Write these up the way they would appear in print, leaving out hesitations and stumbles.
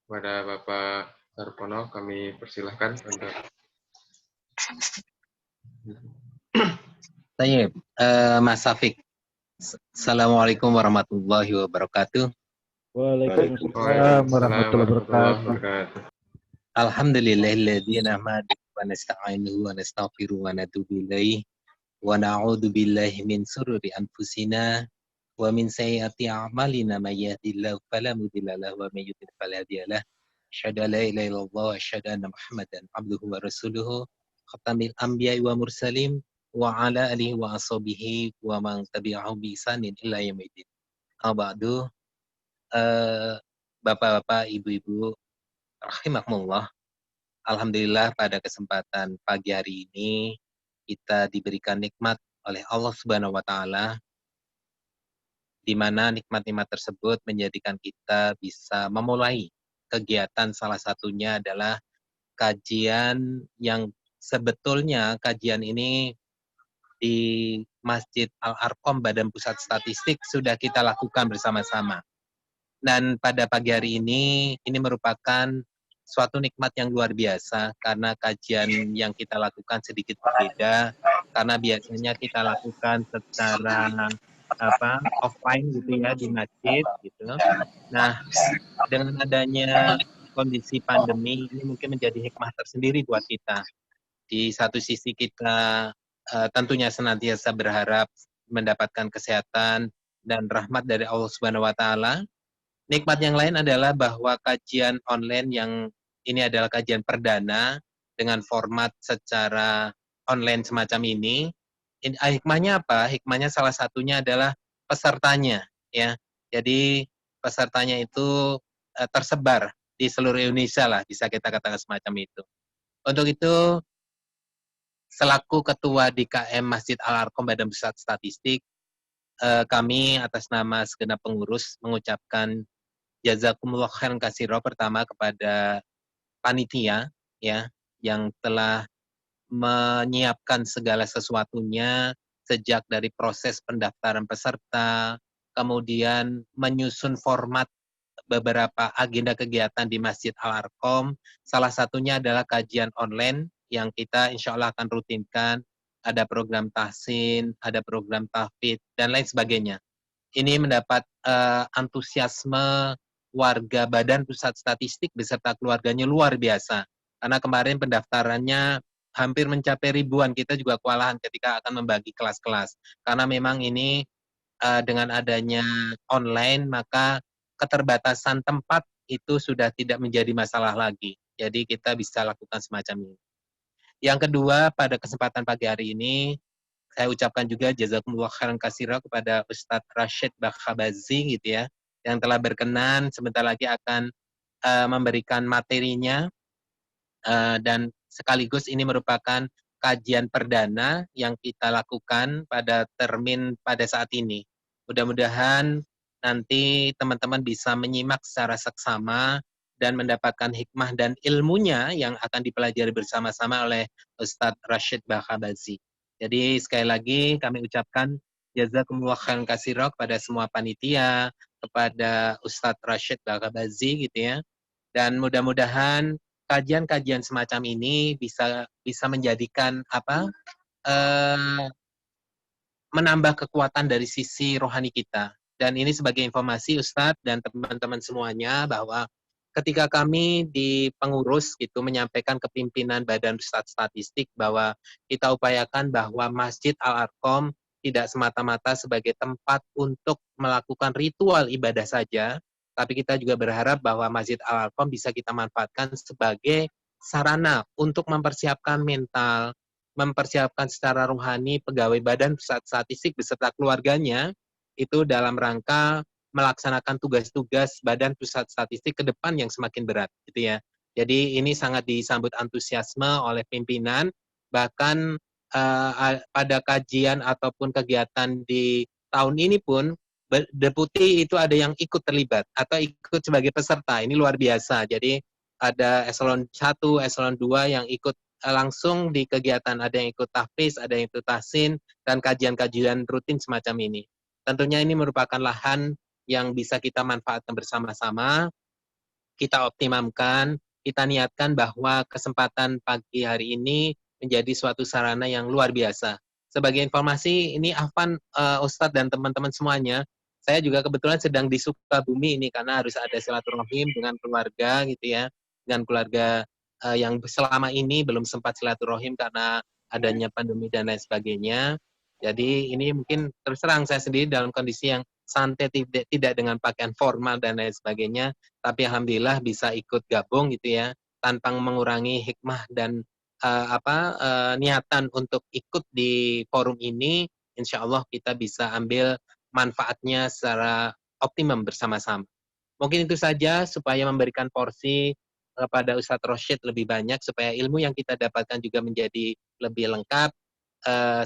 Kepada Bapak Sarpono, kami persilahkan untuk Tayyib, Mas Safik. Assalamualaikum warahmatullahi wabarakatuh. Waalaikumsalam warahmatullahi wabarakatuh. Alhamdulillahilladzi nahmaduhu wa nasta'inuhu wa nastaghfiruhu wa natubu ilaih wa na'udzu billahi min sururi anfusina wa min sayyiati a'malina may yahdihillahu fala mudilla lahu wa may yudlil fala hadiyalah. Asyhadu an la ilaha illallah wa asyhadu anna Muhammadan abduhu wa rasuluhu khatamil anbiya'i wa mursalin wa ala alihi wa ashabihi wa man tabi'ahum bi ihsanin ila yaumil ba'du. Bapak-bapak, ibu-ibu, rahimakumullah. Alhamdulillah pada kesempatan pagi hari ini kita diberikan nikmat oleh Allah Subhanahu wa taala, di mana nikmat-nikmat tersebut menjadikan kita bisa memulai kegiatan, salah satunya adalah kajian yang sebetulnya kajian ini di Masjid Al-Arqam Badan Pusat Statistik sudah kita lakukan bersama-sama. Dan pada pagi hari ini merupakan suatu nikmat yang luar biasa karena kajian yang kita lakukan sedikit berbeda, karena biasanya kita lakukan secara offline gitu ya di masjid gitu. Nah, dengan adanya kondisi pandemi ini mungkin menjadi hikmah tersendiri buat kita. Di satu sisi kita tentunya senantiasa berharap mendapatkan kesehatan dan rahmat dari Allah Subhanahu wa taala. Nikmat yang lain adalah bahwa kajian online yang ini adalah kajian perdana dengan format secara online semacam ini. Hikmahnya apa? Hikmahnya salah satunya adalah pesertanya, ya. Jadi pesertanya itu tersebar di seluruh Indonesia lah, bisa kita katakan semacam itu. Untuk itu, selaku Ketua DKM Masjid Al-Arqam Badan Pusat Statistik, kami atas nama segenap pengurus mengucapkan jazakumullah khairan katsira pertama kepada panitia ya yang telah menyiapkan segala sesuatunya sejak dari proses pendaftaran peserta, kemudian menyusun format beberapa agenda kegiatan di Masjid Al-Arqam. Salah satunya adalah kajian online yang kita insya Allah akan rutinkan. Ada program tahsin, ada program tahfidz, dan lain sebagainya. Ini mendapat antusiasme warga Badan Pusat Statistik beserta keluarganya luar biasa. Karena kemarin pendaftarannya hampir mencapai ribuan. Kita juga kewalahan ketika akan membagi kelas-kelas. Karena memang ini dengan adanya online, maka keterbatasan tempat itu sudah tidak menjadi masalah lagi. Jadi kita bisa lakukan semacam ini. Yang kedua, pada kesempatan pagi hari ini, saya ucapkan juga jazakumullah khairan katsira kepada Ustadz Rashid Bakhabazi gitu ya, yang telah berkenan sebentar lagi akan memberikan materinya dan sekaligus ini merupakan kajian perdana yang kita lakukan pada termin pada saat ini. Mudah-mudahan nanti teman-teman bisa menyimak secara seksama dan mendapatkan hikmah dan ilmunya yang akan dipelajari bersama-sama oleh Ustadz Rashid Bakhabazi. Jadi sekali lagi kami ucapkan jazakumullah khairan katsira kepada semua panitia, kepada Ustadz Rashid Bakhabazi gitu ya. Dan mudah-mudahan kajian-kajian semacam ini bisa menjadikan menambah kekuatan dari sisi rohani kita. Dan ini sebagai informasi Ustadz dan teman-teman semuanya bahwa ketika kami di pengurus gitu menyampaikan ke pimpinan Badan Pusat Statistik bahwa kita upayakan bahwa Masjid Al-Arqam tidak semata-mata sebagai tempat untuk melakukan ritual ibadah saja, tapi kita juga berharap bahwa Masjid Al-Arqam bisa kita manfaatkan sebagai sarana untuk mempersiapkan mental, mempersiapkan secara rohani pegawai Badan Pusat Statistik beserta keluarganya itu dalam rangka melaksanakan tugas-tugas Badan Pusat Statistik ke depan yang semakin berat gitu ya. Jadi ini sangat disambut antusiasme oleh pimpinan, bahkan pada kajian ataupun kegiatan di tahun ini pun deputi itu ada yang ikut terlibat atau ikut sebagai peserta. Ini luar biasa. Jadi ada eselon 1, eselon 2 yang ikut langsung di kegiatan, ada yang ikut tahfiz, ada yang ikut tahsin, dan kajian-kajian rutin semacam ini. Tentunya ini merupakan lahan yang bisa kita manfaatkan bersama-sama kita optimalkan, kita niatkan bahwa kesempatan pagi hari ini menjadi suatu sarana yang luar biasa. Sebagai informasi, ini Afan, Ustadz dan teman-teman semuanya, saya juga kebetulan sedang di Sukabumi ini karena harus ada silaturahim dengan keluarga gitu ya, dengan keluarga yang selama ini belum sempat silaturahim karena adanya pandemi dan lain sebagainya. Jadi ini mungkin terus terang saya sendiri dalam kondisi yang santai, tidak dengan pakaian formal dan lain sebagainya, tapi alhamdulillah bisa ikut gabung gitu ya, tanpa mengurangi hikmah dan niatan untuk ikut di forum ini. Insya Allah kita bisa ambil manfaatnya secara optimum bersama-sama. Mungkin itu saja supaya memberikan porsi kepada Ustadz Rosyid lebih banyak supaya ilmu yang kita dapatkan juga menjadi lebih lengkap.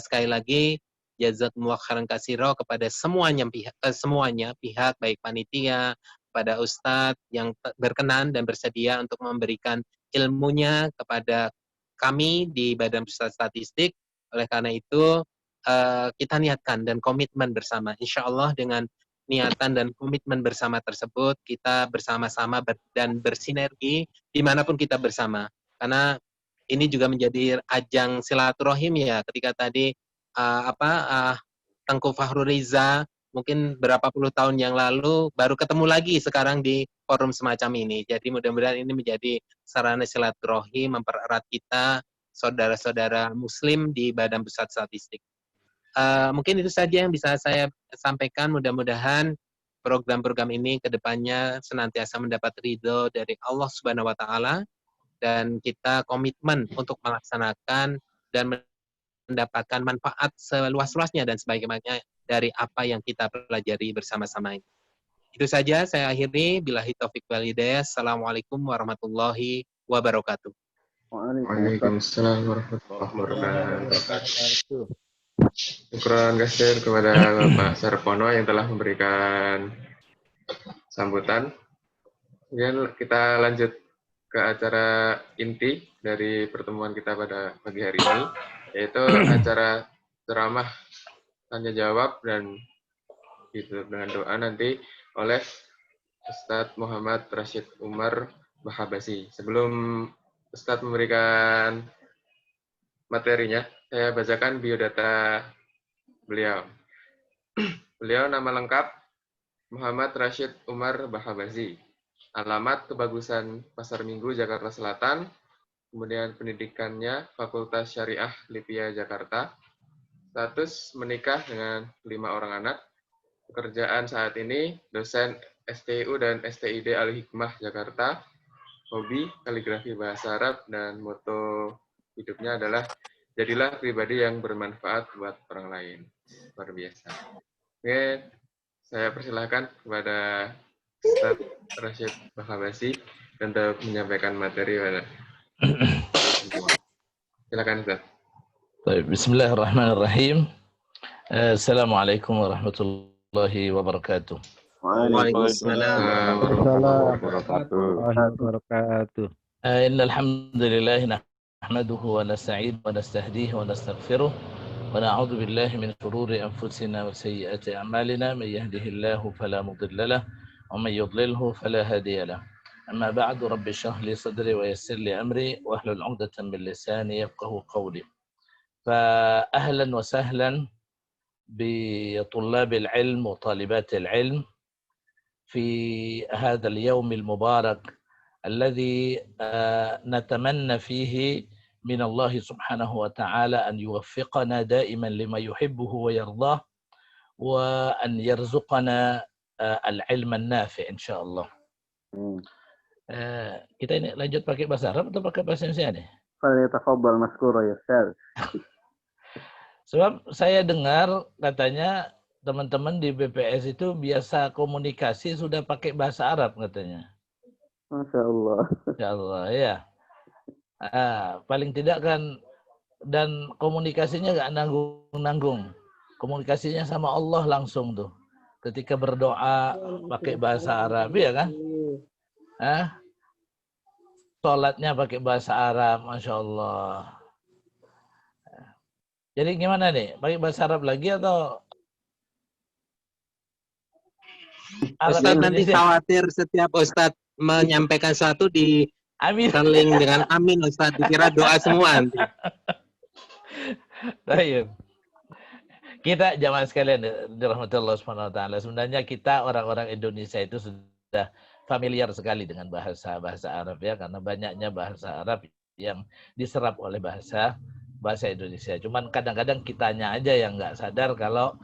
Sekali lagi jazakumullah khairan katsira kepada semuanya pihak baik panitia, pada Ustadz yang berkenan dan bersedia untuk memberikan ilmunya kepada kami di Badan Pusat Statistik. Oleh karena itu kita niatkan dan komitmen bersama. Insya Allah dengan niatan dan komitmen bersama tersebut kita bersama-sama dan bersinergi dimanapun kita bersama. Karena ini juga menjadi ajang silaturahim ya. Ketika tadi Tengku Fahru Riza mungkin berapa puluh tahun yang lalu baru ketemu lagi sekarang di forum semacam ini. Jadi mudah-mudahan ini menjadi sarana silaturahim mempererat kita saudara-saudara Muslim di Badan Pusat Statistik. Mungkin itu saja yang bisa saya sampaikan. Mudah-mudahan program-program ini ke depannya senantiasa mendapat ridho dari Allah Subhanahu wa Ta'ala, dan kita komitmen untuk melaksanakan dan mendapatkan manfaat seluas-luasnya dan sebagaimana dari apa yang kita pelajari bersama-sama ini. Itu saja saya akhiri. Billahi taufiq wal hidayah. Assalamualaikum warahmatullahi wabarakatuh. Waalaikumsalam warahmatullahi wabarakatuh. Syukran kasih kepada Bapak Sarpono yang telah memberikan sambutan. Kemudian kita lanjut ke acara inti dari pertemuan kita pada pagi hari ini, yaitu acara ceramah tanya jawab dan ditutup dengan doa nanti oleh Ustadz Muhammad Rashid Umar Bahabasi. Sebelum Ustadz memberikan materinya, saya bacakan biodata beliau. Beliau nama lengkap Muhammad Rashid Umar Bahabasi. Alamat Kebagusan Pasar Minggu, Jakarta Selatan. Kemudian pendidikannya Fakultas Syariah Lipia Jakarta. Status menikah dengan 5 orang anak. Pekerjaan saat ini dosen STU dan STID Al-Hikmah Jakarta. Hobi kaligrafi bahasa Arab dan moto hidupnya adalah jadilah pribadi yang bermanfaat buat orang lain. Luar biasa. Oke, saya persilahkan kepada Ustaz Rashid Bahabasi untuk menyampaikan materi pada semua. Silakan Ustaz. Baik, bismillahirrahmanirrahim. Assalamualaikum warahmatullahi wabarakatuh. Waalaikumsalam warahmatullahi wabarakatuh. Innal hamdalillah nahmaduhu wa nasta'inuhu wa nastahdihi wa nastaghfiruh wa na'udzu billahi min shururi anfusina wa sayyiati a'malina may yahdihillahu fala mudilla lahu wa may yudlilhu fala hadiya lahu. Amma ba'du, rabbi shrah li sadri wa yassir li amri wa hlul 'uqdatam min lisani yafqahu qawli. Fa ahlan wa sahlan bi tullabil ilm wa talibatil ilm في هذا اليوم المبارك الذي نتمنى فيه من الله سبحانه وتعالى أن يوفقنا دائما لما يحبه ويرضاه وأن يرزقنا العلم النافع إن شاء الله. Kita ini lanjut pakai bahasa Arab atau pakai bahasa Indonesia nih? Falyatafaddal maskura ya Ustaz. Sebab saya dengar katanya teman-teman di BPS itu biasa komunikasi sudah pakai bahasa Arab katanya. Masya Allah. Masya Allah ya. Paling tidak kan, dan komunikasinya nggak nanggung-nanggung. Komunikasinya sama Allah langsung tuh. Ketika berdoa pakai bahasa Arab ya kan? Sholatnya pakai bahasa Arab, Masya Allah. Jadi gimana nih? Pakai bahasa Arab lagi atau? Ustadz nanti khawatir setiap Ustadz menyampaikan sesuatu di Amin. seling dengan amin Ustaz, dikira doa semua nanti. Baik. Kita jamaah sekalian dirahmati Allah Subhanahu wa taala. Sebenarnya kita orang-orang Indonesia itu sudah familiar sekali dengan bahasa Arab ya, karena banyaknya bahasa Arab yang diserap oleh bahasa Indonesia. Cuman kadang-kadang kitanya aja yang nggak sadar kalau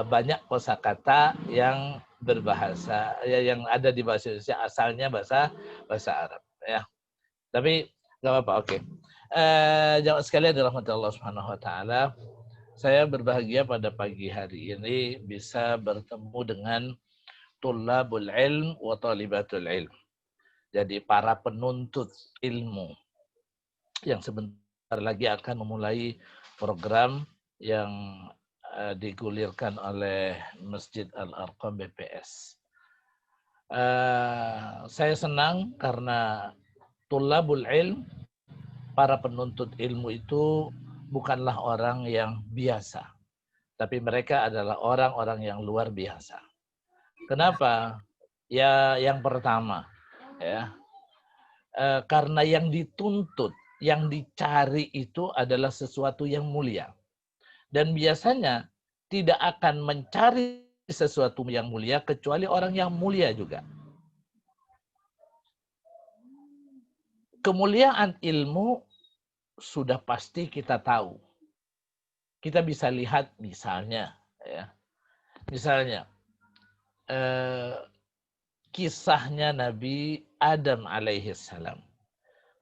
banyak kosakata yang berbahasa yang ada di bahasa Indonesia asalnya bahasa Arab ya. Tapi nggak apa-apa, oke. Jamaah sekalian dirahmati Allah Subhanahu wa taala. Saya berbahagia pada pagi hari ini bisa bertemu dengan tullabul ilm wa talibatul ilm. Jadi para penuntut ilmu yang sebentar lagi akan memulai program yang digulirkan oleh Masjid Al-Arqam BPS. Saya senang karena tullabul ilm, para penuntut ilmu itu bukanlah orang yang biasa, tapi mereka adalah orang-orang yang luar biasa. Kenapa? Ya, yang pertama, ya, karena yang dituntut, yang dicari itu adalah sesuatu yang mulia. Dan biasanya tidak akan mencari sesuatu yang mulia kecuali orang yang mulia juga. Kemuliaan ilmu sudah pasti kita tahu. Kita bisa lihat misalnya, ya, misalnya kisahnya Nabi Adam alaihissalam.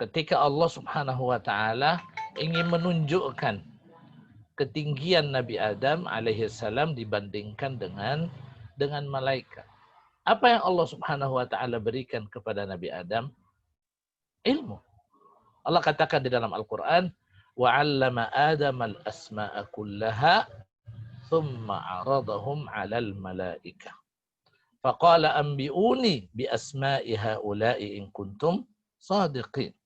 Ketika Allah Subhanahu wa taala ingin menunjukkan ketinggian Nabi Adam alaihissalam dibandingkan dengan malaikat. Apa yang Allah Subhanahu wa taala berikan kepada Nabi Adam? Ilmu. Allah katakan di dalam Al-Qur'an, wa 'allama Adam al-asma'a kullaha thumma 'aradahum 'alal malaikah. Faqala anbi'uni bi asma'i haula'i in kuntum shadiqin.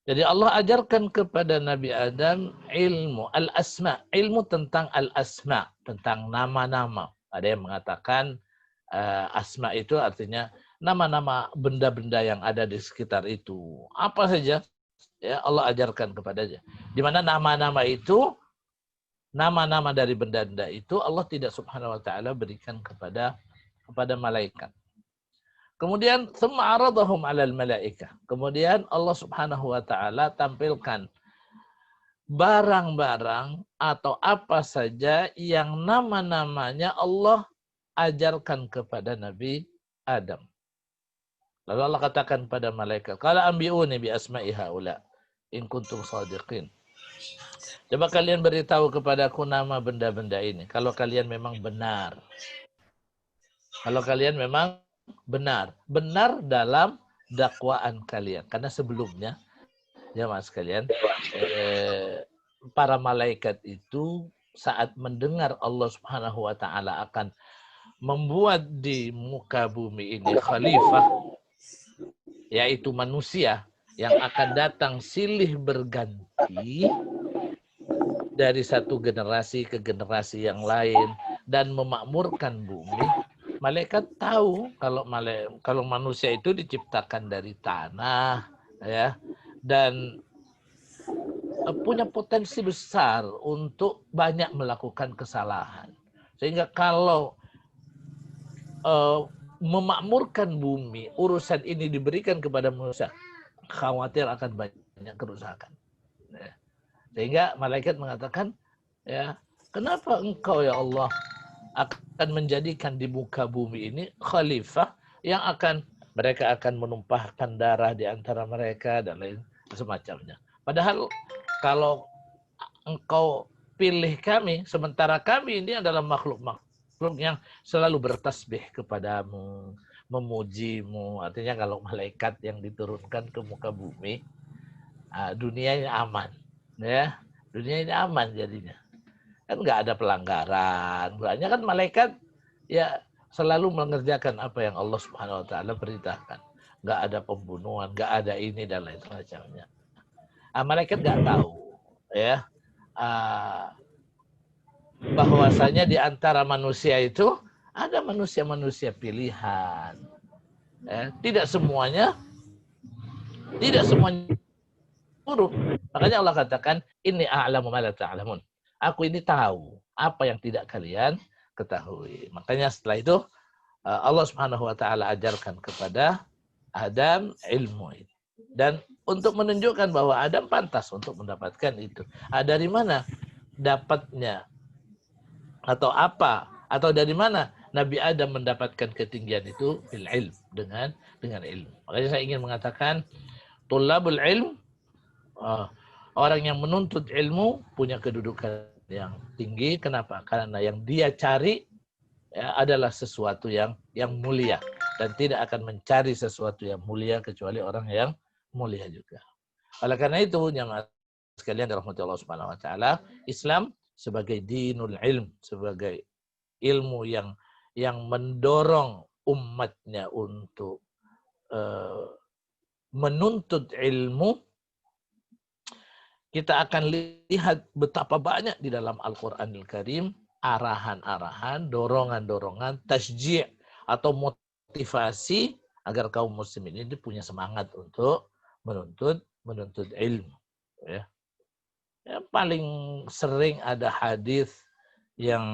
Jadi Allah ajarkan kepada Nabi Adam ilmu al-asma, ilmu tentang al-asma, tentang nama-nama. Ada yang mengatakan asma itu artinya nama-nama benda-benda yang ada di sekitar itu. Apa saja ya Allah ajarkan kepadanya. Di mana nama-nama itu, nama-nama dari benda-benda itu Allah tidak subhanahu wa ta'ala berikan kepada malaikat. Kemudian thumma 'aradahum 'alal malaikah. Kemudian Allah Subhanahu wa taala tampilkan barang-barang atau apa saja yang nama-namanya Allah ajarkan kepada Nabi Adam. Lalu Allah katakan pada malaikat, "Qala anbi'uni bi asma'i haula in kuntum shadiqin." Coba kalian beritahu kepadaku nama benda-benda ini kalau kalian memang benar. Kalau kalian memang benar dalam dakwaan kalian. Karena sebelumnya, ya mas kalian, para malaikat itu saat mendengar Allah Subhanahu wa taala akan membuat di muka bumi ini khalifah, yaitu manusia yang akan datang silih berganti dari satu generasi ke generasi yang lain dan memakmurkan bumi. Malaikat tahu kalau manusia itu diciptakan dari tanah, ya, dan punya potensi besar untuk banyak melakukan kesalahan. Sehingga kalau memakmurkan bumi, urusan ini diberikan kepada manusia, khawatir akan banyak kerusakan. Ya. Sehingga malaikat mengatakan, ya, kenapa engkau ya Allah akan menjadikan di muka bumi ini khalifah yang mereka akan menumpahkan darah di antara mereka dan lain semacamnya. Padahal kalau engkau pilih kami, sementara kami ini adalah makhluk yang selalu bertasbih kepadamu, memujimu. Artinya kalau malaikat yang diturunkan ke muka bumi, dunia ini aman, ya, dunia ini aman jadinya. Kan nggak ada pelanggaran. Banyak kan malaikat ya selalu mengerjakan apa yang Allah Subhanahu wa taala perintahkan. Nggak ada pembunuhan, nggak ada ini dan lain semacamnya. Malaikat nggak tahu ya bahwasanya di antara manusia itu ada manusia-manusia pilihan. Tidak semuanya buruk. Makanya Allah katakan, inni a'lamu ma la ta'lamun. Aku ini tahu apa yang tidak kalian ketahui. Makanya setelah itu Allah Subhanahu wa taala ajarkan kepada Adam ilmu ini. Dan untuk menunjukkan bahwa Adam pantas untuk mendapatkan itu. Dari mana dapatnya atau apa atau dari mana Nabi Adam mendapatkan ketinggian itu? Bil ilm, dengan ilmu. Makanya saya ingin mengatakan tulabul ilm, orang yang menuntut ilmu punya kedudukan yang tinggi. Kenapa? Karena yang dia cari adalah sesuatu yang mulia, dan tidak akan mencari sesuatu yang mulia kecuali orang yang mulia juga. Oleh karena itu, jamaah sekalian dirahmati Allah Subhanahu wa taala, Islam sebagai dinul ilm, sebagai ilmu yang mendorong umatnya untuk menuntut ilmu. Kita akan lihat betapa banyak di dalam Al-Qur'anil Karim arahan-arahan, dorongan-dorongan, tasji' atau motivasi agar kaum muslimin ini punya semangat untuk menuntut ilmu. Ya. Yang paling sering ada hadis yang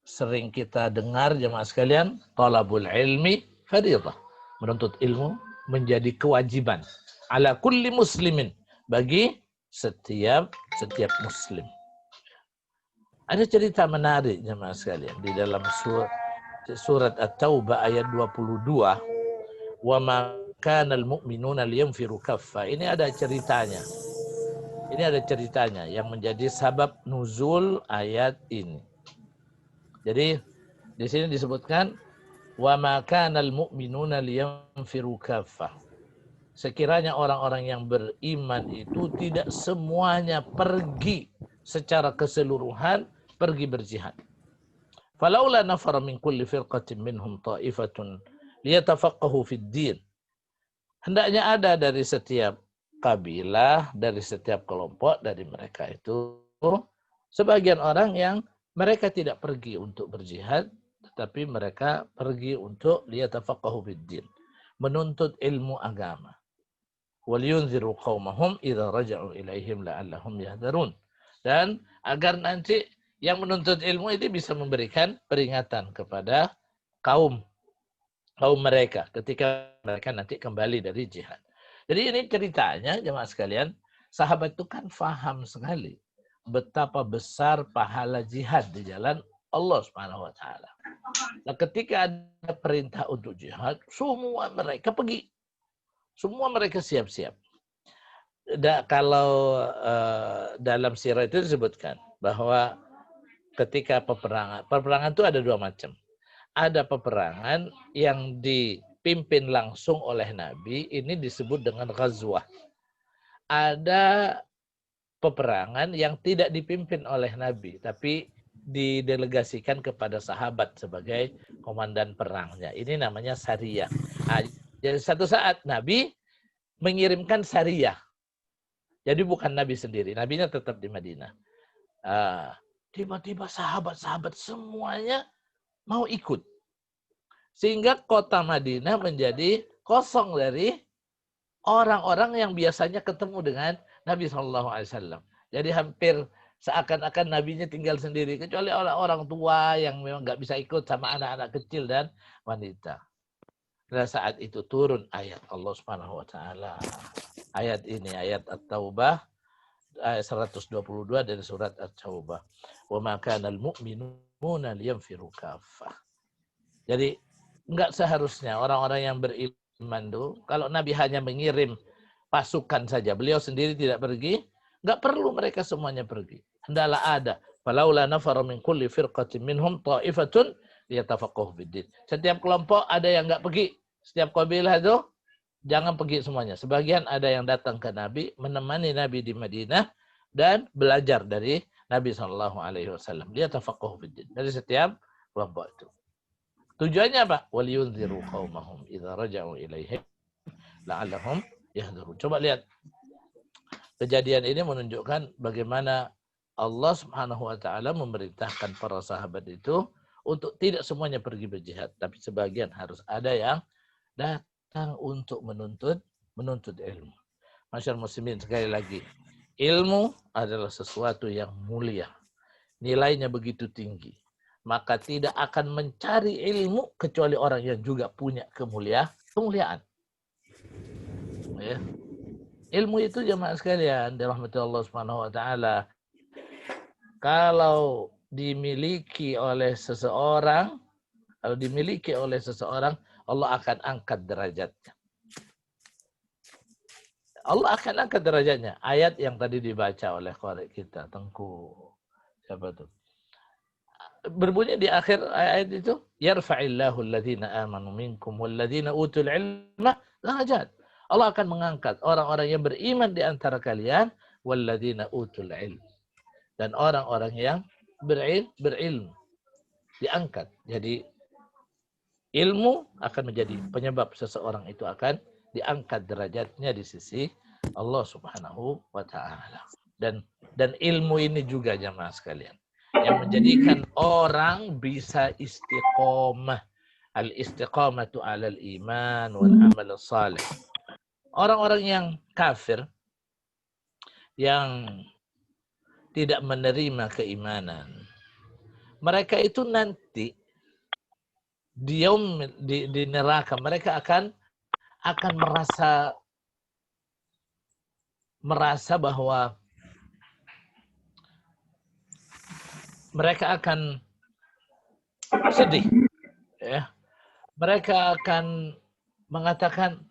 sering kita dengar jemaah sekalian, talabul ilmi fardhah. Menuntut ilmu menjadi kewajiban ala kulli muslimin, bagi setiap muslim. Ada cerita menarik jemaah sekalian di dalam surat At-Taubah ayat 22, wa ma kana al-mu'minuna liyanfiru kaffa. Ini ada ceritanya. Yang menjadi sabab nuzul ayat ini. Jadi di sini disebutkan wa ma kana al-mu'minuna liyanfiru kaffa. Sekiranya orang-orang yang beriman itu tidak semuanya pergi secara keseluruhan pergi berjihad. Falaula nafara min kulli firqatin minhum ta'ifatun liyatafaqahu fid din. Hendaknya ada dari setiap kabilah, dari setiap kelompok dari mereka itu sebagian orang yang mereka tidak pergi untuk berjihad, tetapi mereka pergi untuk liyatafaqahu fid din, menuntut ilmu agama. Waliyunziru qaumahum idza raja'u ilaihim la'allahum yahdharun. Dan agar nanti yang menuntut ilmu ini bisa memberikan peringatan kepada kaum mereka ketika mereka nanti kembali dari jihad. Jadi ini ceritanya jemaah sekalian, sahabat itu kan faham sekali betapa besar pahala jihad di jalan Allah Subhanahu wa taala. Nah, ketika ada perintah untuk jihad, semua mereka pergi. Semua mereka siap-siap. Kalau dalam sirah itu disebutkan bahwa ketika peperangan itu ada dua macam. Ada peperangan yang dipimpin langsung oleh Nabi, ini disebut dengan ghazwah. Ada peperangan yang tidak dipimpin oleh Nabi, tapi didelegasikan kepada sahabat sebagai komandan perangnya. Ini namanya sariyah. Jadi satu saat Nabi mengirimkan sariyah. Jadi bukan Nabi sendiri. Nabinya tetap di Madinah. Tiba-tiba sahabat-sahabat semuanya mau ikut. Sehingga kota Madinah menjadi kosong dari orang-orang yang biasanya ketemu dengan Nabi SAW. Jadi hampir seakan-akan Nabinya tinggal sendiri. Kecuali orang tua yang memang nggak bisa ikut sama anak-anak kecil dan wanita. Pada saat itu turun ayat Allah Subhanahu wa taala. Ayat ini ayat At-Taubah ayat 122 dari surat At-Taubah. Wa ma kana al-mu'minuna liyanfiru kaffah. Jadi enggak seharusnya orang-orang yang beriman itu, kalau Nabi hanya mengirim pasukan saja, beliau sendiri tidak pergi, enggak perlu mereka semuanya pergi. Hendaklah ada. Falaula nafara min kulli firqatin minhum ta'ifatun liyatafaqahu fid-din. Setiap kelompok ada yang enggak pergi. Setiap kabilah itu jangan pergi semuanya. Sebagian ada yang datang ke Nabi, menemani Nabi di Madinah dan belajar dari Nabi SAW. Dia tafaqahu fiddin. Dari setiap kelompok itu. Tujuannya apa? Waliyunziru qaumahum idza raja'u ilaihim la'allahum yahdharun. Coba lihat. Kejadian ini menunjukkan bagaimana Allah Subhanahu wa taala memerintahkan para sahabat itu untuk tidak semuanya pergi berjihad, tapi sebagian harus ada yang datang untuk menuntut ilmu. Masyaallah muslimin, sekali lagi, ilmu adalah sesuatu yang mulia. Nilainya begitu tinggi. Maka tidak akan mencari ilmu kecuali orang yang juga punya kemuliaan. Ya. Ilmu itu jemaah sekalian, dirahmati Allah Subhanahu wa taala, kalau dimiliki oleh seseorang, Allah akan angkat derajatnya. Allah akan angkat derajatnya. Ayat yang tadi dibaca oleh qari kita, Tengku. Siapa tuh? Berbunyi di akhir ayat itu, yarfa'illahu alladhina amanu minkum walladhina utul ilma darajat. Allah akan mengangkat orang-orang yang beriman di antara kalian, walladhina utul ilm. Dan orang-orang yang berilmu diangkat. Jadi ilmu akan menjadi penyebab seseorang itu akan diangkat derajatnya di sisi Allah Subhanahu wa taala. Dan ilmu ini juga jamaah sekalian yang menjadikan orang bisa istiqomah. Al-istiqamatu 'alal iman wal amal salih. Orang-orang yang kafir yang tidak menerima keimanan, mereka itu nanti di neraka mereka akan merasa bahwa mereka akan sedih, ya. Mereka akan mengatakan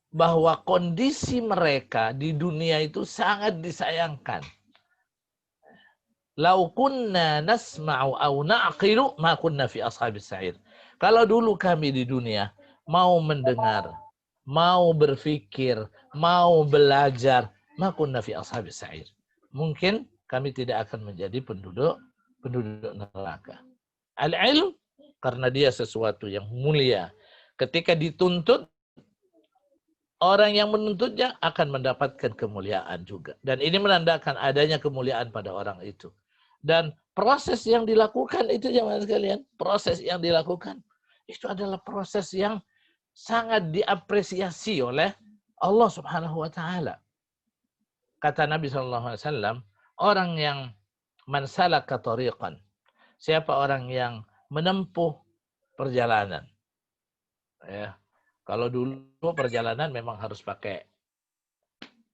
bahwa kondisi mereka di dunia itu sangat disayangkan. Lau kunna nasma'u aw na'qilu ma kunna fi ashabis sa'ir. Kalau dulu kami di dunia mau mendengar, mau berpikir, mau belajar, ma kunna fi ashabis sa'ir. Mungkin kami tidak akan menjadi penduduk neraka. Al-ilm karena dia sesuatu yang mulia. Ketika dituntut, orang yang menuntutnya akan mendapatkan kemuliaan juga. Dan ini menandakan adanya kemuliaan pada orang itu. Dan proses yang dilakukan itu jemaah sekalian, proses yang dilakukan itu adalah proses yang sangat diapresiasi oleh Allah Subhanahu wa taala. Kata Nabi sallallahu alaihi wasallam, orang yang man salaka tariqan, siapa orang yang menempuh perjalanan. Ya. Kalau dulu perjalanan memang harus pakai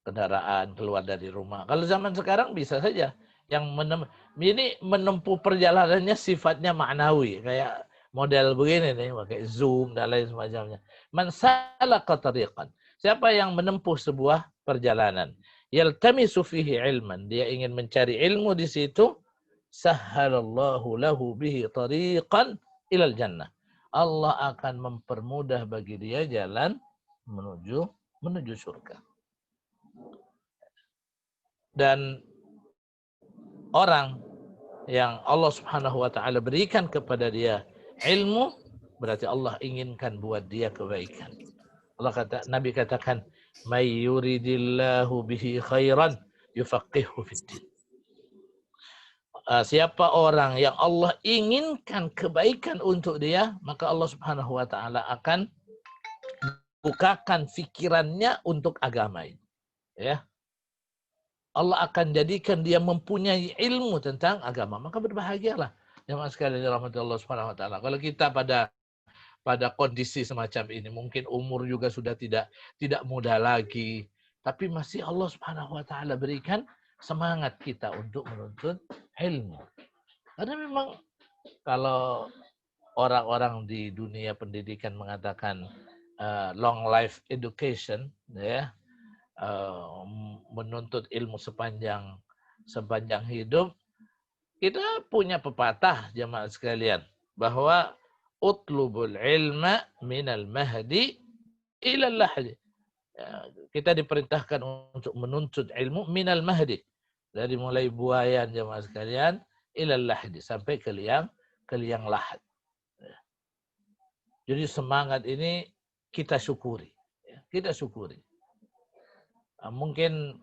kendaraan keluar dari rumah. Kalau zaman sekarang bisa saja yang menempuh perjalanannya sifatnya maknawi, kayak model begini nih, pakai Zoom dan lain semacamnya. Man salaka tariqan, siapa yang menempuh sebuah perjalanan, yaltamisu fihi ilman, dia ingin mencari ilmu di situ, sahhalallahu lahu bihi tariqan ilal jannah. Allah akan mempermudah bagi dia jalan menuju surga. Dan orang yang Allah Subhanahu wa taala berikan kepada dia ilmu, berarti Allah inginkan buat dia kebaikan. Nabi katakan, "May yuridillahu bihi khairan yufaqihu fiddin." Siapa orang yang Allah inginkan kebaikan untuk dia, maka Allah Subhanahu wa taala akan bukakan fikirannya untuk agama ini. Ya. Allah akan jadikan dia mempunyai ilmu tentang agama, maka berbahagialah jemaah sekalian dirahmati Allah Subhanahu wa taala. Kalau kita pada kondisi semacam ini, mungkin umur juga sudah tidak muda lagi, tapi masih Allah Subhanahu wa taala berikan semangat kita untuk menuntut ilmu. Karena memang kalau orang-orang di dunia pendidikan mengatakan long life education, ya, menuntut ilmu sepanjang hidup, kita punya pepatah jemaah sekalian bahwa utlubul ilma minal mahdi ilal lahdi. Kita diperintahkan untuk menuntut ilmu minal mahdi, dari mulai buayan jemaah sekalian ilal lahdi, sampai ke liang lahat. Jadi semangat ini kita syukuri, kita syukuri. Mungkin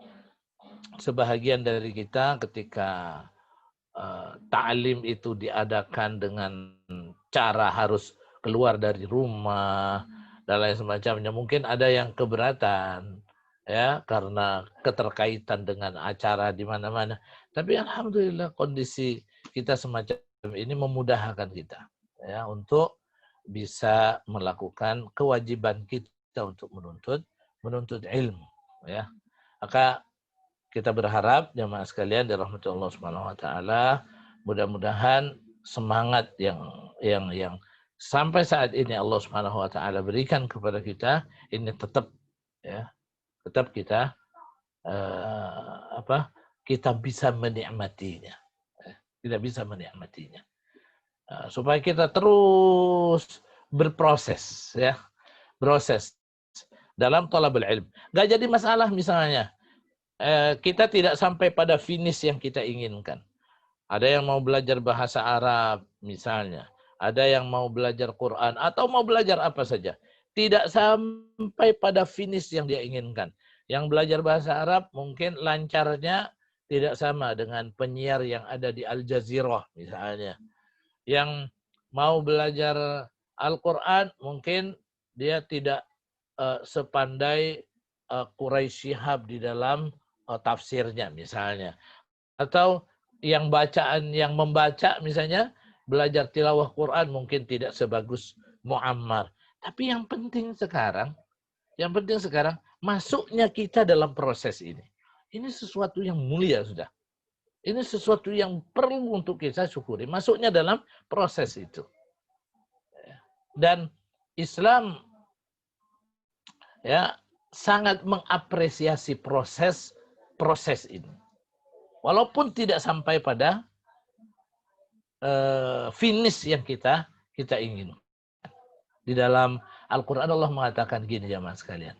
sebahagian dari kita ketika ta'lim itu diadakan dengan cara harus keluar dari rumah dan lain semacamnya. Mungkin ada yang keberatan ya karena keterkaitan dengan acara di mana-mana. Tapi alhamdulillah kondisi kita semacam ini memudahkan kita ya untuk bisa melakukan kewajiban kita untuk menuntut ilmu ya. Maka kita berharap jemaah sekalian dirahmati Allah Subhanahu wa taala, mudah-mudahan semangat yang sampai saat ini Allah Subhanahu wa taala berikan kepada kita ini tetap kita kita bisa menikmatinya. Kita bisa menikmatinya. Supaya kita terus berproses ya. Proses dalam thalabul ilm. Enggak jadi masalah misalnya kita tidak sampai pada finish yang kita inginkan. Ada yang mau belajar bahasa Arab misalnya, ada yang mau belajar Quran atau mau belajar apa saja. Tidak sampai pada finish yang dia inginkan. Yang belajar bahasa Arab mungkin lancarnya tidak sama dengan penyiar yang ada di Al Jazeera misalnya. Yang mau belajar Al-Quran mungkin dia tidak sepandai Quraisy Shihab di dalam tafsirnya misalnya. Atau yang membaca misalnya belajar tilawah Quran mungkin tidak sebagus Muammar. Tapi yang penting sekarang masuknya kita dalam proses ini. Ini sesuatu yang mulia sudah. Ini sesuatu yang perlu untuk kita syukuri. Masuknya dalam proses itu. Dan Islam ya sangat mengapresiasi proses ini. Walaupun tidak sampai pada finish yang kita ingin. Di dalam Al-Quran Allah mengatakan gini jamaah sekalian.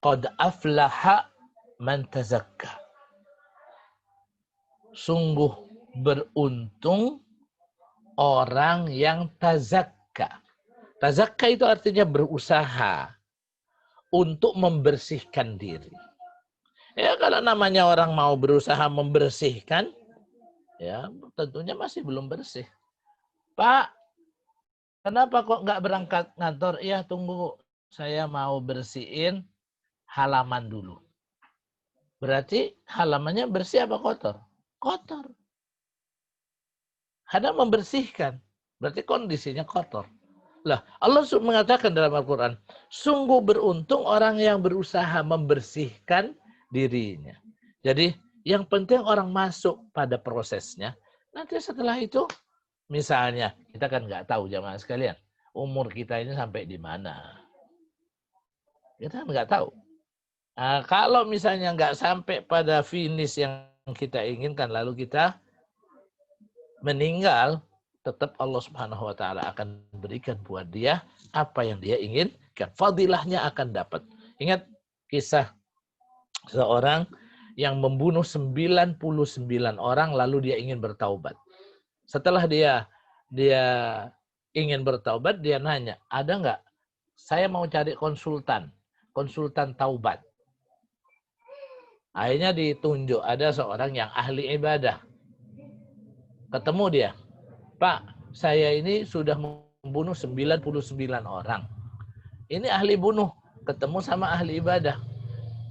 Qad aflaha man tazakka. Sungguh beruntung orang yang tazakka. Tazakka itu artinya berusaha untuk membersihkan diri. Ya kalau namanya orang mau berusaha membersihkan, ya tentunya masih belum bersih. Pak, kenapa kok nggak berangkat kantor? Ya tunggu, saya mau bersihin halaman dulu. Berarti halamannya bersih apa kotor? Kotor. Ada membersihkan, berarti kondisinya kotor. Lah, Allah mengatakan dalam Al-Quran, sungguh beruntung orang yang berusaha membersihkan dirinya. Jadi, yang penting orang masuk pada prosesnya. Nanti setelah itu, misalnya, kita kan nggak tahu jamaah sekalian, umur kita ini sampai di mana. Kita nggak tahu. Nah, kalau misalnya nggak sampai pada finish yang kita inginkan, lalu kita meninggal, tetap Allah Subhanahu wa taala akan berikan buat dia apa yang dia inginkan. Fadilahnya akan dapat. Ingat kisah seorang yang membunuh 99 orang lalu dia ingin bertaubat. Setelah dia ingin bertaubat, dia nanya, "Ada nggak? Saya mau cari konsultan taubat." Akhirnya ditunjuk ada seorang yang ahli ibadah. Ketemu dia. "Pak, saya ini sudah membunuh 99 orang. Ini ahli bunuh, ketemu sama ahli ibadah.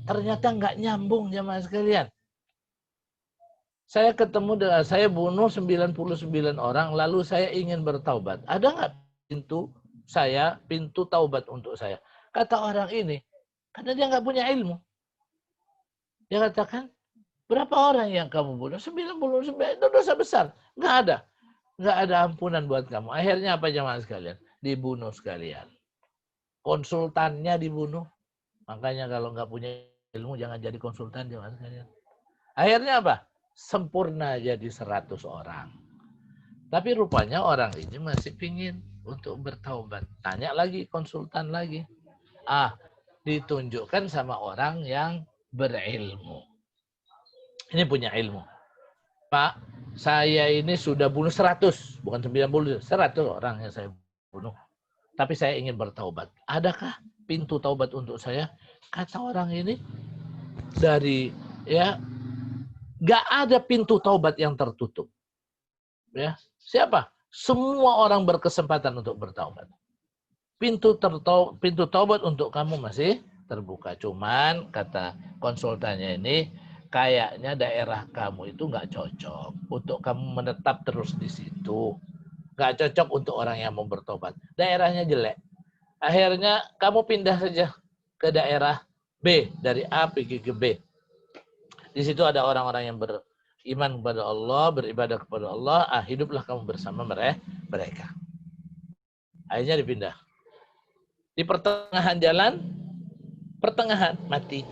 Ternyata nggak nyambung jamaah sekalian. Saya bunuh 99 orang, lalu saya ingin bertaubat. Ada nggak pintu taubat untuk saya?" Kata orang ini, karena dia nggak punya ilmu. Dia katakan, "Berapa orang yang kamu bunuh?" 99, itu dosa besar. Nggak ada. Nggak ada ampunan buat kamu. Akhirnya apa jemaah sekalian? Dibunuh sekalian. Konsultannya dibunuh. Makanya kalau nggak punya ilmu jangan jadi konsultan jemaah sekalian. Akhirnya apa? Sempurna jadi 100 orang. Tapi rupanya orang ini masih pingin untuk bertaubat. Tanya lagi, konsultan lagi. Ditunjukkan sama orang yang berilmu. Ini punya ilmu. "Pak, saya ini sudah bunuh 100, bukan 90, 100 orang yang saya bunuh. Tapi saya ingin bertaubat. Adakah pintu taubat untuk saya?" Kata orang ini, dari ya, nggak ada pintu taubat yang tertutup. Ya, siapa? Semua orang berkesempatan untuk bertaubat. Pintu taubat untuk kamu masih terbuka. Cuman kata konsultannya ini, kayaknya daerah kamu itu nggak cocok untuk kamu menetap terus di situ. Nggak cocok untuk orang yang mau bertobat. Daerahnya jelek. Akhirnya kamu pindah saja ke daerah B, dari A pergi ke B. Di situ ada orang-orang yang beriman kepada Allah, beribadah kepada Allah, hiduplah kamu bersama mereka. Akhirnya dipindah. Di pertengahan jalan, mati.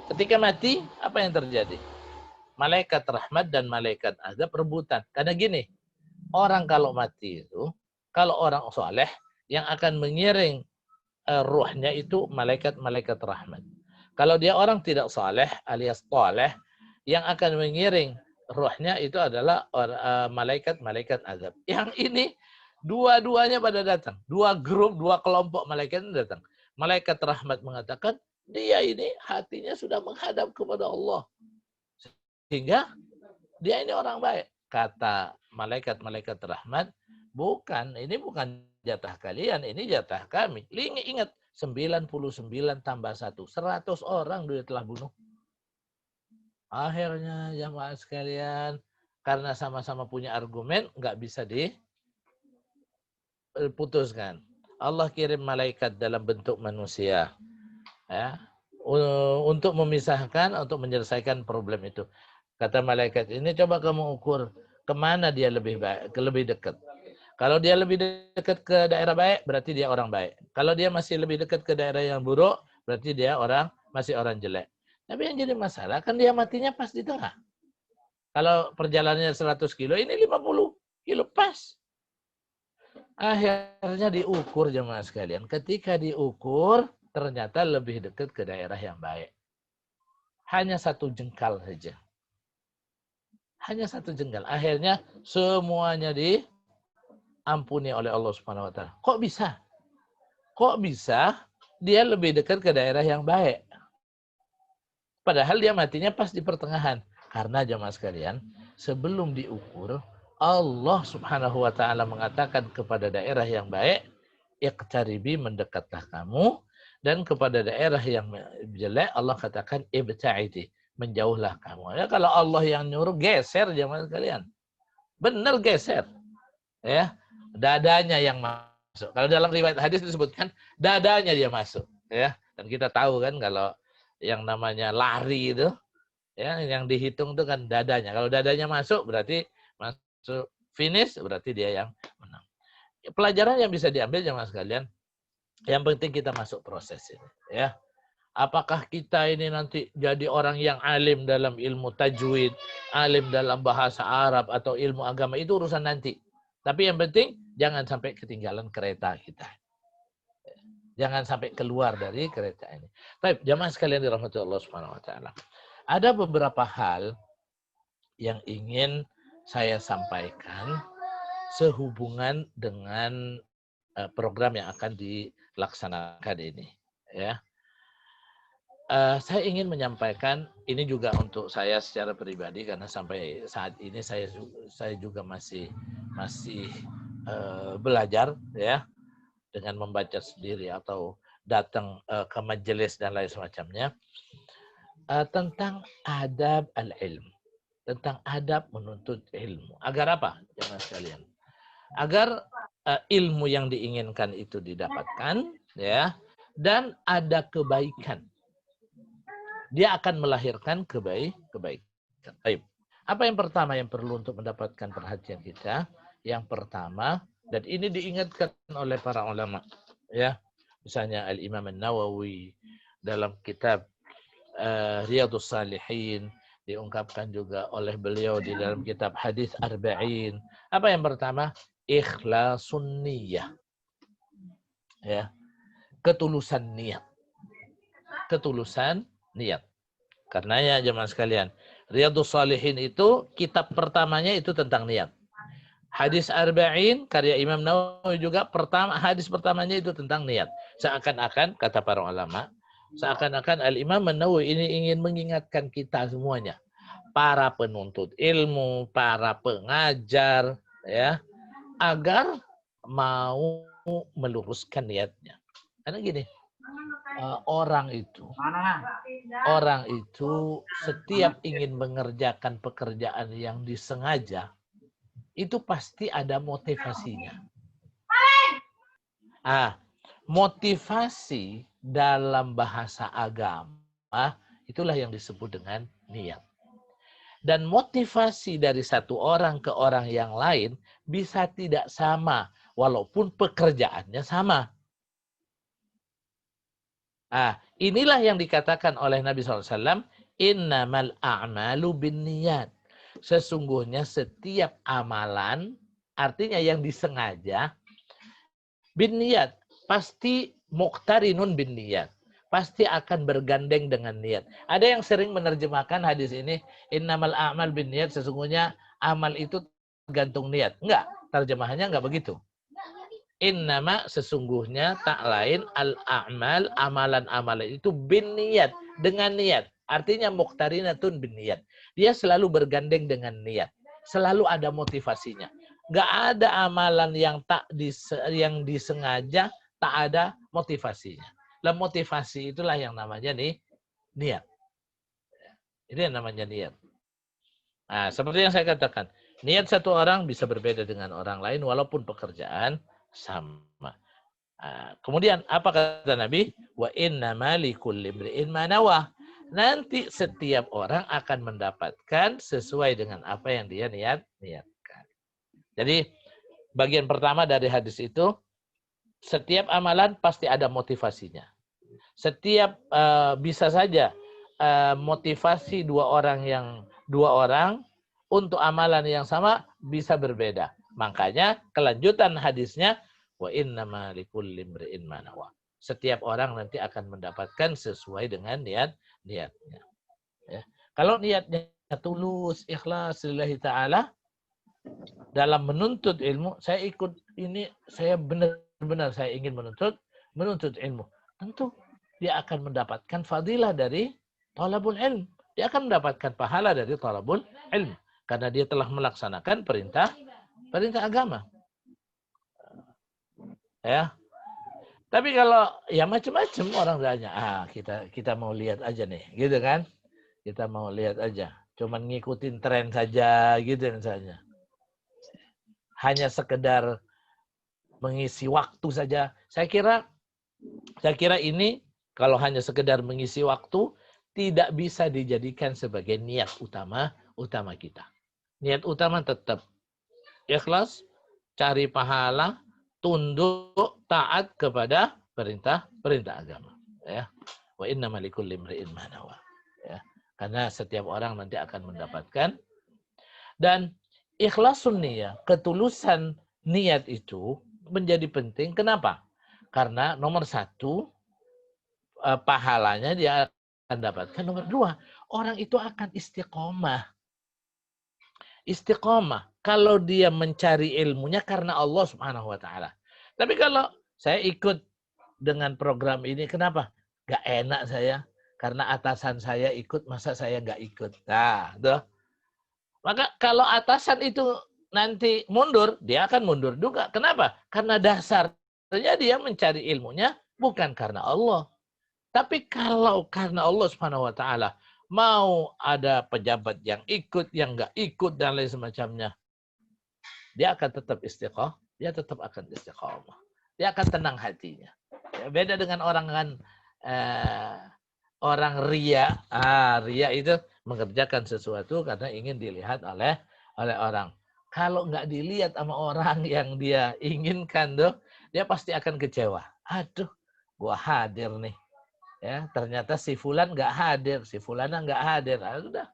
Ketika mati, apa yang terjadi? Malaikat rahmat dan malaikat azab rebutan. Karena gini, orang kalau mati itu, kalau orang soleh, yang akan mengiring ruhnya itu malaikat rahmat. Kalau dia orang tidak saleh alias toleh, yang akan mengiring ruhnya itu adalah malaikat azab. Yang ini dua-duanya pada datang. Dua grup, dua kelompok malaikat datang. Malaikat rahmat mengatakan, dia ini hatinya sudah menghadap kepada Allah. Sehingga dia ini orang baik. Kata malaikat rahmat, ini bukan jatah kalian, ini jatah kami. Ingat, 99 tambah 1, 100 orang dia telah bunuh. Akhirnya jamaah sekalian, karena sama-sama punya argumen, nggak bisa diputuskan. Allah kirim malaikat dalam bentuk manusia, ya, untuk memisahkan, untuk menyelesaikan problem itu. Kata malaikat ini, coba kamu ukur kemana dia lebih baik, lebih dekat. Kalau dia lebih dekat ke daerah baik, berarti dia orang baik. Kalau dia masih lebih dekat ke daerah yang buruk, berarti dia masih orang jelek. Tapi yang jadi masalah kan dia matinya pas di tengah. Kalau perjalanannya 100 kilo, ini 50 kilo pas. Akhirnya diukur jemaah sekalian. Ketika diukur, ternyata lebih dekat ke daerah yang baik. Hanya 1 jengkal saja. Hanya 1 jengkal. Akhirnya semuanya diampuni oleh Allah Subhanahu wa taala. Kok bisa? Kok bisa dia lebih dekat ke daerah yang baik? Padahal dia matinya pas di pertengahan. Karena jemaah sekalian, sebelum diukur, Allah Subhanahu wa taala mengatakan kepada daerah yang baik, iqtaribi, mendekatlah kamu, dan kepada daerah yang jelek Allah katakan ibta'idi, menjauhlah kamu. Ya, kalau Allah yang nyuruh, geser jemaah sekalian. Benar geser. Ya, dadanya yang masuk. Kalau dalam riwayat hadis disebutkan dadanya dia masuk, ya. Dan kita tahu kan kalau yang namanya lari itu, ya, yang dihitung itu kan dadanya. Kalau dadanya masuk berarti masuk finish, berarti dia yang menang. Pelajaran yang bisa diambil jemaah sekalian, yang penting kita masuk proses ini, ya. Apakah kita ini nanti jadi orang yang alim dalam ilmu tajwid, alim dalam bahasa Arab atau ilmu agama, itu urusan nanti. Tapi yang penting jangan sampai ketinggalan kereta kita. Jangan sampai keluar dari kereta ini. Baik, jamaah sekalian dirahmati Allah Subhanahu wa taala. Ada beberapa hal yang ingin saya sampaikan sehubungan dengan program yang akan dilaksanakan ini, ya. Saya ingin menyampaikan ini juga untuk saya secara pribadi, karena sampai saat ini saya juga masih belajar, ya, dengan membaca sendiri atau datang ke majelis dan lain semacamnya, tentang adab al-ilm, tentang adab menuntut ilmu. Agar apa, jemaah sekalian? Agar ilmu yang diinginkan itu didapatkan, ya, dan ada kebaikan. Dia akan melahirkan kebaikan. Baik. Apa yang pertama yang perlu untuk mendapatkan perhatian kita? Yang pertama, dan ini diingatkan oleh para ulama, ya, misalnya Al-Imam An-Nawawi dalam kitab Riyadhus Shalihin, diungkapkan juga oleh beliau di dalam kitab Hadis Arba'in. Apa yang pertama? Ikhlasun niyah, ya, ketulusan niat, ketulusan niat. Karenanya jemaah sekalian, Riyadhus Shalihin itu kitab pertamanya itu tentang niat. Hadis Arba'in karya Imam Nawawi juga hadis pertamanya itu tentang niat. Seakan-akan kata para ulama, Seakan-akan Al-Imam An-Nawawi ini ingin mengingatkan kita semuanya, para penuntut ilmu, para pengajar, ya, agar mau meluruskan niatnya. Karena gini, orang itu setiap ingin mengerjakan pekerjaan yang disengaja, itu pasti ada motivasinya. Motivasi dalam bahasa agama itulah yang disebut dengan niat. Dan motivasi dari satu orang ke orang yang lain bisa tidak sama, walaupun pekerjaannya sama. Inilah yang dikatakan oleh Nabi SAW, innamal a'malu binniyat. Sesungguhnya setiap amalan, artinya yang disengaja, binniyat, pasti muqtarinun binniyat. Pasti akan bergandeng dengan niat. Ada yang sering menerjemahkan hadis ini, innamal a'mal binniyat, sesungguhnya amal itu tergantung niat. Enggak, terjemahannya enggak begitu. Innama, sesungguhnya tak lain al-a'mal, amalan-amalan itu binniyat, dengan niat. Artinya muqtarinatun binniyat. Dia selalu bergandeng dengan niat. Selalu ada motivasinya. Enggak ada amalan yang yang disengaja tak ada motivasinya. Lah motivasi itulah yang namanya niat. Itu yang namanya niat. Seperti yang saya katakan, niat satu orang bisa berbeda dengan orang lain walaupun pekerjaan sama. Kemudian apa kata Nabi? Wa innama likulli imri'in ma nawah. Nanti setiap orang akan mendapatkan sesuai dengan apa yang dia niatkan. Jadi bagian pertama dari hadis itu, setiap amalan pasti ada motivasinya. Setiap bisa saja motivasi dua orang untuk amalan yang sama bisa berbeda. Makanya kelanjutan hadisnya wa innama likulli imri'in ma nawah. Setiap orang nanti akan mendapatkan sesuai dengan niatnya. Ya. Kalau niatnya tulus, ikhlas lillahi ta'ala, dalam menuntut ilmu, saya ikut ini, saya benar-benar saya ingin menuntut ilmu. Tentu dia akan mendapatkan fadilah dari thalabul ilm. Dia akan mendapatkan pahala dari thalabul ilm. Karena dia telah melaksanakan perintah agama. Ya. Tapi kalau ya macam-macam orang tanya, kita mau lihat aja nih, gitu kan? Kita mau lihat aja. Cuman ngikutin tren saja gitu misalnya. Hanya sekedar mengisi waktu saja. Saya kira ini kalau hanya sekedar mengisi waktu tidak bisa dijadikan sebagai niat utama kita. Niat utama tetap ikhlas, cari pahala, tunduk, taat kepada perintah agama. Ya. Wa innamal likulli imri'in ma nawah. Ya. Karena setiap orang nanti akan mendapatkan. Dan ikhlasun niyah, ketulusan niat itu menjadi penting. Kenapa? Karena nomor satu, pahalanya dia akan dapatkan. Nomor dua, orang itu akan istiqomah. Istiqomah kalau dia mencari ilmunya karena Allah Subhanahu wa taala. Tapi kalau saya ikut dengan program ini, kenapa? Gak enak saya. Karena atasan saya ikut, masa saya gak ikut? Nah, tuh. Maka kalau atasan itu nanti mundur, dia akan mundur juga. Kenapa? Karena dasarnya dia mencari ilmunya bukan karena Allah. Tapi kalau karena Allah Subhanahu wa taala, mau ada pejabat yang ikut, yang nggak ikut dan lain semacamnya, dia akan tetap istiqomah, dia tetap akan istiqomah. Dia akan tenang hatinya. Ya, beda dengan orang ria. Ria itu mengerjakan sesuatu karena ingin dilihat oleh orang. Kalau nggak dilihat sama orang yang dia inginkan tuh, dia pasti akan kecewa. Aduh, gua hadir nih. Ya, ternyata si fulan nggak hadir, si fulana nggak hadir. Udah,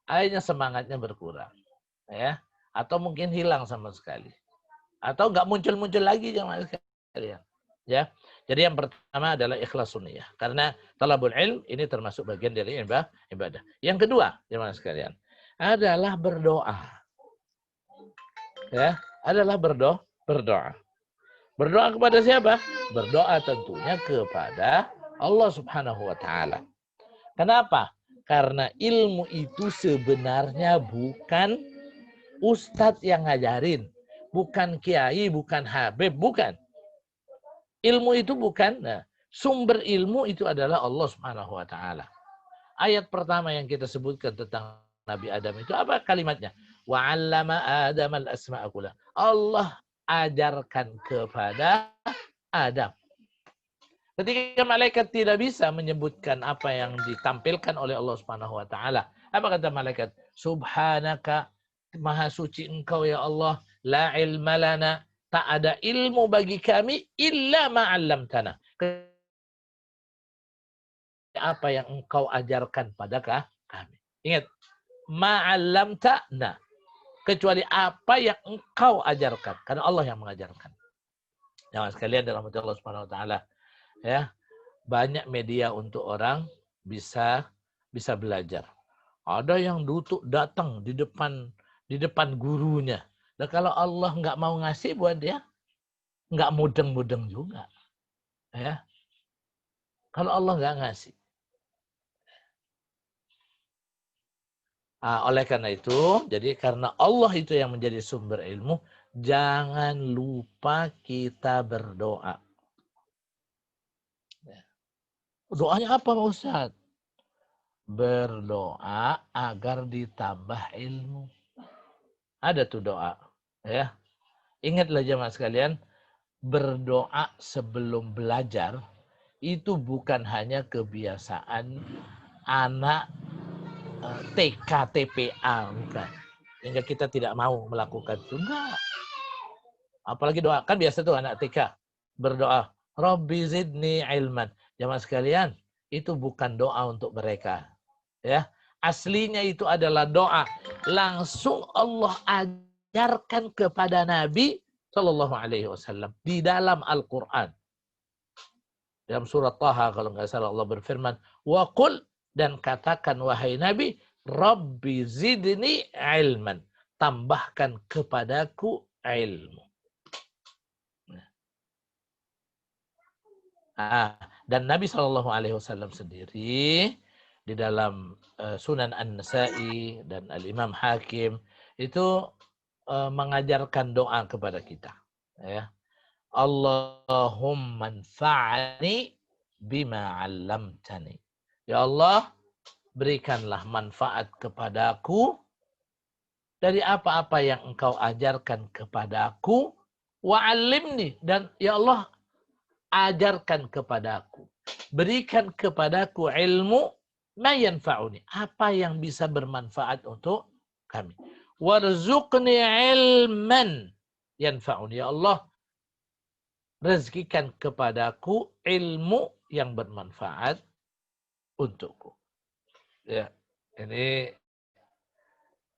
akhirnya semangatnya berkurang. Ya, atau mungkin hilang sama sekali. Atau nggak muncul-muncul lagi jemaah sekalian. Ya. Jadi yang pertama adalah ikhlasun niyah. Karena talabul ilm ini termasuk bagian dari ibadah. Yang kedua, jemaah sekalian, adalah berdoa. Ya, adalah berdoa. Berdoa kepada siapa? Berdoa tentunya kepada Allah Subhanahu wa taala. Kenapa? Karena ilmu itu sebenarnya bukan ustadz yang ngajarin, bukan kiai, bukan habib, bukan. Ilmu itu bukan, sumber ilmu itu adalah Allah Subhanahu wa taala. Ayat pertama yang kita sebutkan tentang Nabi Adam itu apa kalimatnya? Wa 'allama Adam al-asma'a kullaha. Allah ajarkan kepada Adam. Ketika malaikat tidak bisa menyebutkan apa yang ditampilkan oleh Allah Subhanahu wa taala, apa kata malaikat? Subhanaka, maha suci engkau ya Allah, la ilma lana, tak ada ilmu bagi kami illa ma 'allamtana. Apa yang engkau ajarkan pada kami. Ingat, ma 'allamtana, kecuali apa yang engkau ajarkan, karena Allah yang mengajarkan. Jamaah sekalian dalam hati Allah Subhanahu wa taala, ya, banyak media untuk orang bisa belajar. Ada yang datang di depan gurunya. Dan kalau Allah nggak mau ngasih buat dia, nggak mudeng-mudeng juga, ya. Kalau Allah nggak ngasih. Oleh karena itu, jadi karena Allah itu yang menjadi sumber ilmu, jangan lupa kita berdoa. Doanya apa Pak Ustaz? Berdoa agar ditambah ilmu. Ada tuh doa. Ya. Ingatlah jemaah sekalian, berdoa sebelum belajar itu bukan hanya kebiasaan anak TK, TPA, bukan. Hingga kita tidak mau melakukan itu. Enggak. Apalagi doa. Kan biasa tuh anak TK berdoa. Rabbi zidni ilman. Jemaah sekalian, itu bukan doa untuk mereka. Ya, aslinya itu adalah doa. Langsung Allah ajarkan kepada Nabi Shallallahu Alaihi Wasallam di dalam Al-Quran. Dalam surat Taha kalau nggak salah Allah berfirman, wa qul, dan katakan wahai Nabi, Rabbi zidni ilman, tambahkan kepadaku ilmu. Dan Nabi SAW sendiri di dalam Sunan An-Nasa'i dan Al-Imam Hakim itu mengajarkan doa kepada kita. Ya. Allahumma anfa'ni bima 'allamtani. Ya Allah, berikanlah manfaat kepadaku dari apa-apa yang engkau ajarkan kepadaku, wa'allimni, dan ya Allah, ajarkan kepadaku, berikan kepadaku ilmu ma yanfa'uni, apa yang bisa bermanfaat untuk kami. Warzuqni ilman yanfa'uni, ya Allah, rezekikan kepadaku ilmu yang bermanfaat untukku. Ya, ini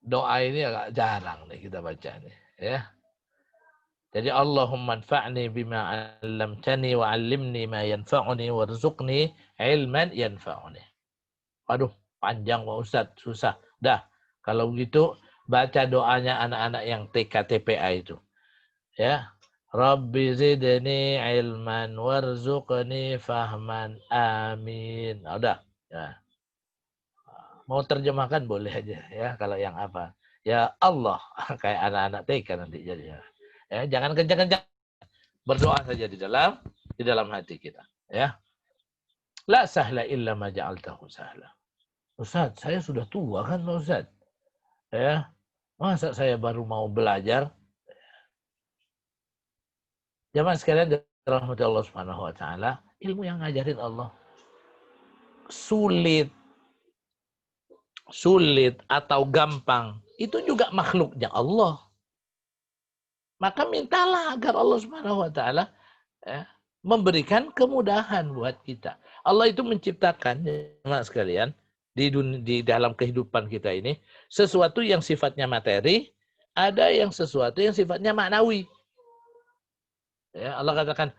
doa ini agak jarang nih kita baca nih, ya. Jadi Allahumma anfa'ni bima 'allamtani wa 'allimni ma yanfa'uni warzuqni ilman yanfa'uni. Aduh, panjang Pak Ustaz, susah. Dah, kalau begitu baca doanya anak-anak yang TK TPA itu. Ya. Rabbi zidni ilman warzuqni fahman. Amin. Udah. Ya. Mau terjemahkan boleh aja ya kalau yang apa. Ya Allah, kayak anak-anak TK nanti jadinya. Ya, jangan kencang-kencang. Berdoa saja di dalam hati kita, ya. La sahla illa ma ja'altahu sahla. Ustaz, saya sudah tua kan Pak Ustaz? Ya. Masa saya baru mau belajar? Jamaah sekalian dirahmati Allah Subhanahu wa taala, ilmu yang ngajarin Allah sulit atau gampang, itu juga makhluknya Allah. Maka mintalah agar Allah Subhanahu wa taala memberikan kemudahan buat kita. Allah itu menciptakan, jemaah sekalian, di dalam kehidupan kita ini sesuatu yang sifatnya materi, ada yang sesuatu yang sifatnya maknawi. Ya, Allah katakan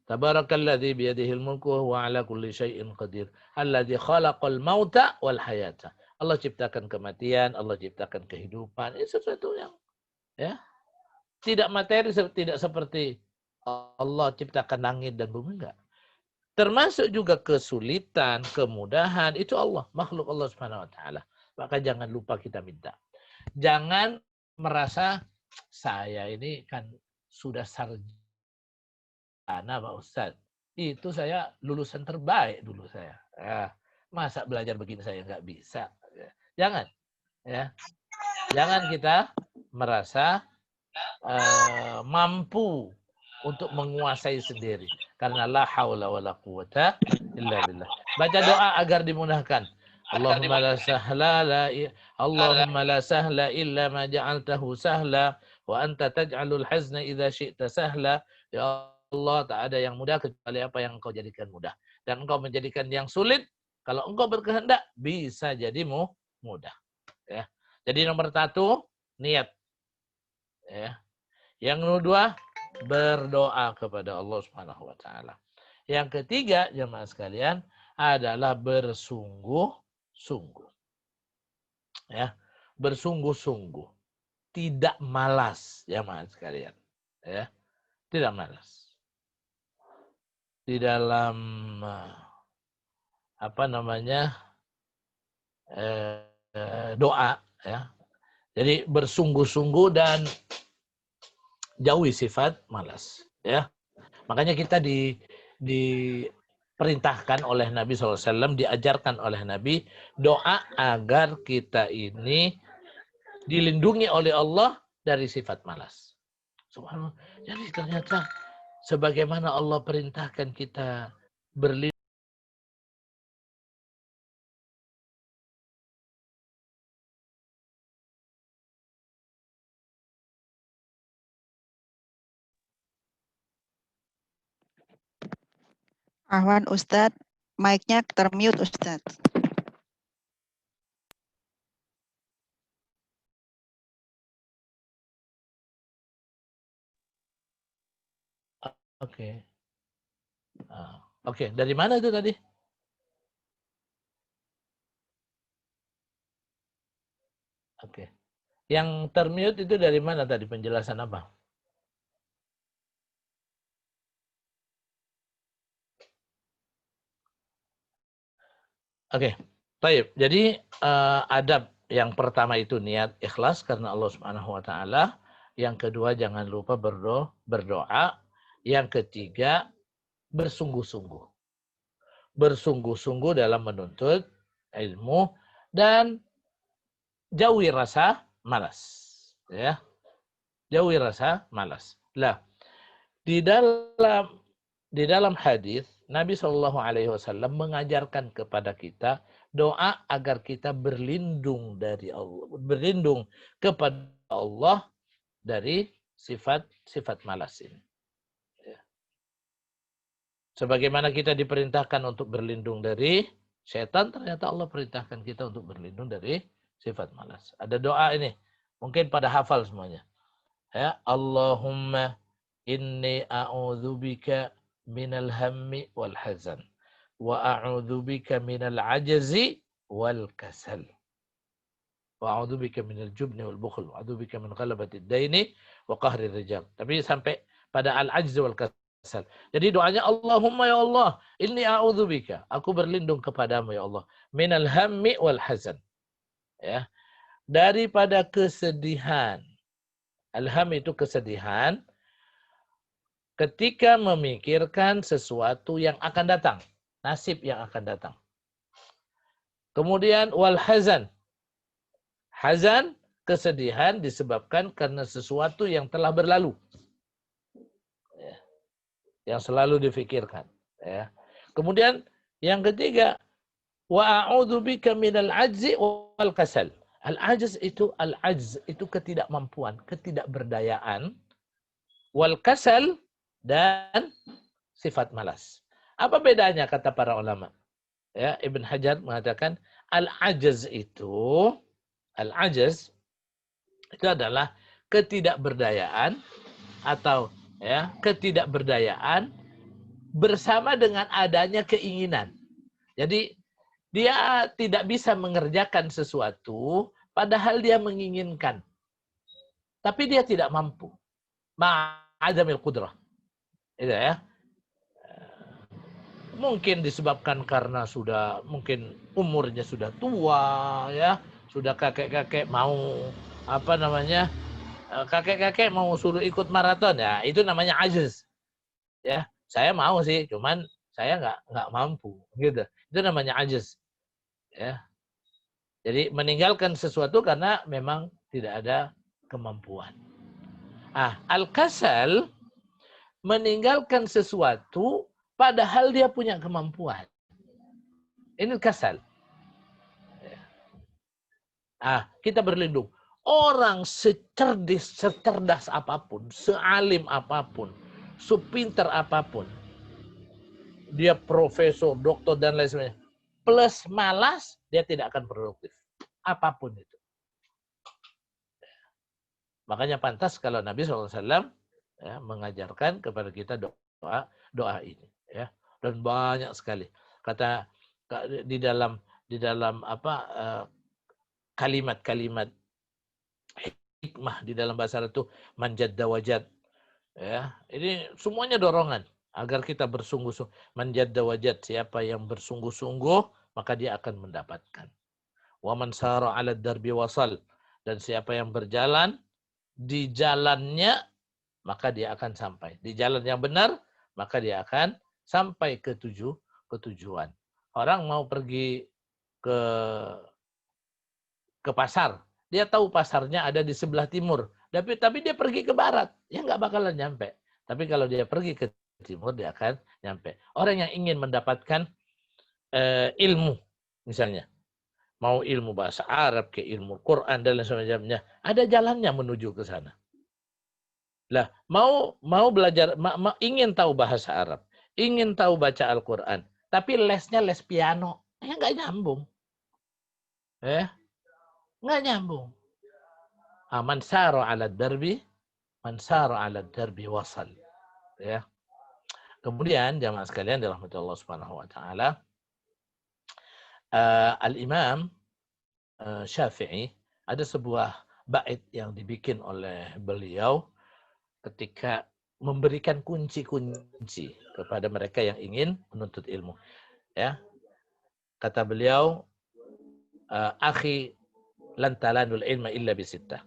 Tabarakalladzi biyadihil mulku wa ala kulli syai'in qadir. Alladzi khalaqal mauta wal hayata. Allah ciptakan kematian, Allah ciptakan kehidupan. Ini sesuatu yang ya tidak materi, tidak seperti Allah ciptakan langit dan bumi, enggak. Termasuk juga kesulitan, kemudahan, itu Allah, makhluk Allah Subhanahu wa taala. Maka jangan lupa kita minta. Jangan merasa saya ini kan sudah sarjana Pak Ustadz. Itu saya lulusan terbaik dulu saya. Ya, masa belajar begini saya nggak bisa. Jangan. Ya. Jangan kita merasa mampu untuk menguasai sendiri. Karena la haula wa la quwata illa billah. Baca doa agar dimudahkan. Allahumma la sahla Allahumma la sahla illa ma ja'altahu sahla wa anta taj'alul hazna idza syi'ta sahla. Ya Allah, tak ada yang mudah kecuali apa yang engkau jadikan mudah. Dan engkau menjadikan yang sulit, kalau engkau berkehendak bisa jadi mudah. Ya. Jadi nomor 1, niat. Ya. Yang kedua, berdoa kepada Allah Subhanahu wa taala. Yang ketiga, jemaah sekalian, adalah bersungguh-sungguh. Ya, bersungguh-sungguh. Tidak malas, jemaah sekalian. Ya. Tidak malas. Di dalam doa, ya. Jadi bersungguh-sungguh dan jauhi sifat malas, ya. Makanya kita diperintahkan oleh Nabi SAW, diajarkan oleh Nabi doa agar kita ini dilindungi oleh Allah dari sifat malas. Subhanallah. Jadi ternyata sebagaimana Allah perintahkan kita berlindung. Ahwan Ustadz, mic-nya termute Ustadz. Oke. Oke, dari mana itu tadi? Oke. Yang termute itu dari mana tadi, penjelasan apa? Oke. Baik. Jadi adab yang pertama itu niat ikhlas karena Allah Subhanahu wa taala. Yang kedua jangan lupa berdoa. Yang ketiga bersungguh-sungguh. Bersungguh-sungguh dalam menuntut ilmu dan jauhi rasa malas, ya. Jauhi rasa malas. Lah, di dalam hadis Nabi SAW mengajarkan kepada kita doa agar kita berlindung dari Allah, berlindung kepada Allah dari sifat malas ini. Ya. Sebagaimana kita diperintahkan untuk berlindung dari setan, ternyata Allah perintahkan kita untuk berlindung dari sifat malas. Ada doa ini, mungkin pada hafal semuanya. Ya, Allahumma inni a'udzubika minal hammi wal hazan wa a'udzubika minal ajzi wal kasal wa a'udzubika minal jubni wal bukhl wa a'udzubika min ghalabati ad-daini wa qahri rijal. Tapi sampai pada al-ajz wal kasal. Jadi doanya Allahumma ya Allah, inni a'udzubika, aku berlindung kepadamu ya Allah, minal hammi wal hazan. Ya. Daripada kesedihan. Alham itu kesedihan ketika memikirkan sesuatu yang akan datang, nasib yang akan datang. Kemudian wal hazan. Hazan, kesedihan disebabkan karena sesuatu yang telah berlalu. Ya. Yang selalu difikirkan. Ya. Kemudian yang ketiga, wa a'udzubika minal ajzi wal kasal. Al-ajz itu ketidakmampuan, ketidakberdayaan. Wal kasal, dan sifat malas. Apa bedanya kata para ulama? Ya, Ibn Hajar mengatakan al-ajz itu adalah ketidakberdayaan atau ya, ketidakberdayaan bersama dengan adanya keinginan. Jadi dia tidak bisa mengerjakan sesuatu padahal dia menginginkan. Tapi dia tidak mampu. Ma'adamil qudrah. Itu ya. mungkin disebabkan karena sudah mungkin umurnya sudah tua ya, sudah kakek-kakek mau apa namanya, kakek-kakek mau suruh ikut maraton ya, itu namanya ajiz. Ya, saya mau sih, cuman saya nggak mampu gitu. Itu namanya ajiz. Ya. Jadi meninggalkan sesuatu karena memang tidak ada kemampuan. Al-kasal meninggalkan sesuatu padahal dia punya kemampuan. Ini kasal. Kita berlindung. Orang secerdas apapun, sealim apapun, sepintar apapun, dia profesor, doktor, dan lain sebagainya, plus malas, dia tidak akan produktif. Apapun itu. Makanya pantas kalau Nabi SAW ya, mengajarkan kepada kita doa ini. Ya. Dan banyak sekali. Kata di dalam kalimat-kalimat hikmah di dalam bahasa Arab itu manjadda wajad. Ya, ini semuanya dorongan agar kita bersungguh-sungguh. Manjadda wajad, siapa yang bersungguh-sungguh maka dia akan mendapatkan. Wa man sara 'ala darbi wasal, dan siapa yang berjalan di jalannya maka dia akan sampai. Di jalan yang benar maka dia akan sampai ke tujuan. Orang mau pergi ke pasar, dia tahu pasarnya ada di sebelah timur, tapi dia pergi ke barat, ya nggak bakalan nyampe. Tapi kalau dia pergi ke timur dia akan nyampe. Orang yang ingin mendapatkan ilmu misalnya, mau ilmu bahasa Arab, ke ilmu Quran dan lain sebagainya, ada jalannya menuju ke sana. Lah, mau belajar, ingin tahu bahasa Arab, ingin tahu baca Al-Quran, tapi lesnya les piano, ya nggak nyambung. Nggak nyambung. Man sara 'ala darbi, man sara 'ala darbi wasal. Ya. Kemudian jamaah sekalian dirahmati Allah Subhanahu wa taala, Al-Imam Syafi'i ada sebuah bait yang dibikin oleh beliau ketika memberikan kunci-kunci kepada mereka yang ingin menuntut ilmu. Ya. Kata beliau, akhi lan talanul ilma illa bisittah.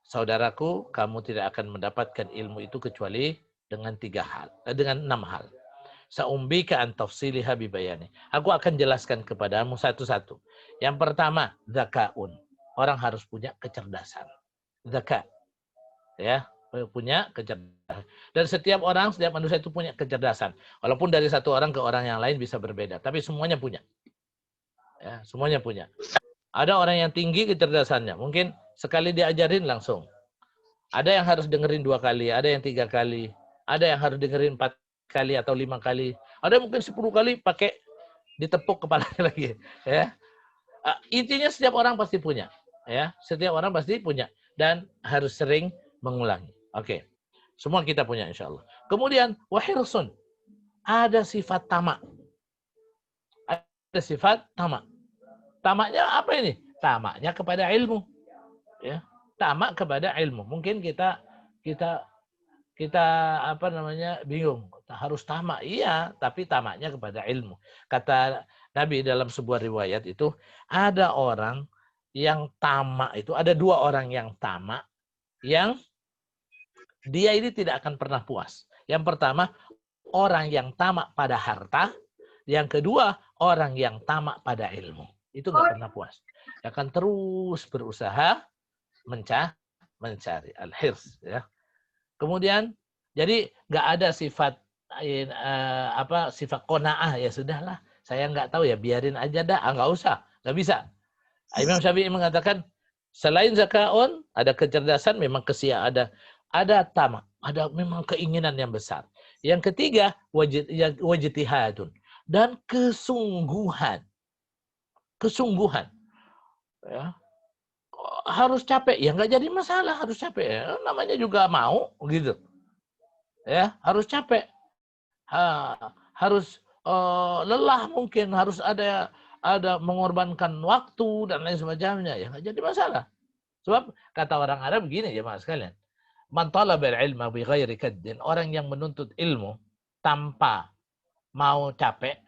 Saudaraku, kamu tidak akan mendapatkan ilmu itu kecuali dengan 6 hal. Sa'umbika an tafsiliha bibayani. Aku akan jelaskan kepadamu satu-satu. Yang pertama, zakaun. Orang harus punya kecerdasan. Zaka. Ya, punya kecerdasan. Dan setiap manusia itu punya kecerdasan. Walaupun dari satu orang ke orang yang lain bisa berbeda, tapi semuanya punya. Ya, semuanya punya. Ada orang yang tinggi kecerdasannya, mungkin sekali diajarin langsung. Ada yang harus dengerin 2 kali, ada yang 3 kali, ada yang harus dengerin 4 kali atau 5 kali, ada yang mungkin 10 kali pakai ditepuk kepalanya lagi. Ya. Intinya setiap orang pasti punya. Ya, setiap orang pasti punya dan harus sering mengulangi. Oke, semua kita punya insya Allah. Kemudian wahirsun, ada sifat tamak. Ada sifat tamak. Tamaknya apa ini? Tamaknya kepada ilmu. Ya, tamak kepada ilmu. Mungkin kita bingung. Harus tamak. Iya, tapi tamaknya kepada ilmu. Kata Nabi dalam sebuah riwayat itu, ada orang yang tamak itu, ada 2 orang yang tamak, yang dia ini tidak akan pernah puas. Yang pertama, orang yang tamak pada harta. Yang kedua, orang yang tamak pada ilmu. Itu nggak pernah puas. Dia akan terus berusaha mencari al-hirs. Ya. Kemudian, jadi nggak ada sifat sifat qanaah, ya sudahlah. Saya nggak tahu ya, biarin aja dah, nggak usah, nggak bisa. Imam Syafi'i mengatakan, selain zakaun, ada kecerdasan, memang ada tamak, ada memang keinginan yang besar. Yang ketiga, wajtihadun, dan kesungguhan. Ya. Harus capek, ya nggak jadi masalah, harus capek. Ya. Namanya juga mau, gitu. Ya, harus capek. Harus lelah mungkin, harus ada mengorbankan waktu dan lain sebagainya, ya nggak jadi masalah. Sebab kata orang Arab begini ya mas sekalian, man talabal ilma bi ghairi kaddin, orang yang menuntut ilmu tanpa mau capek,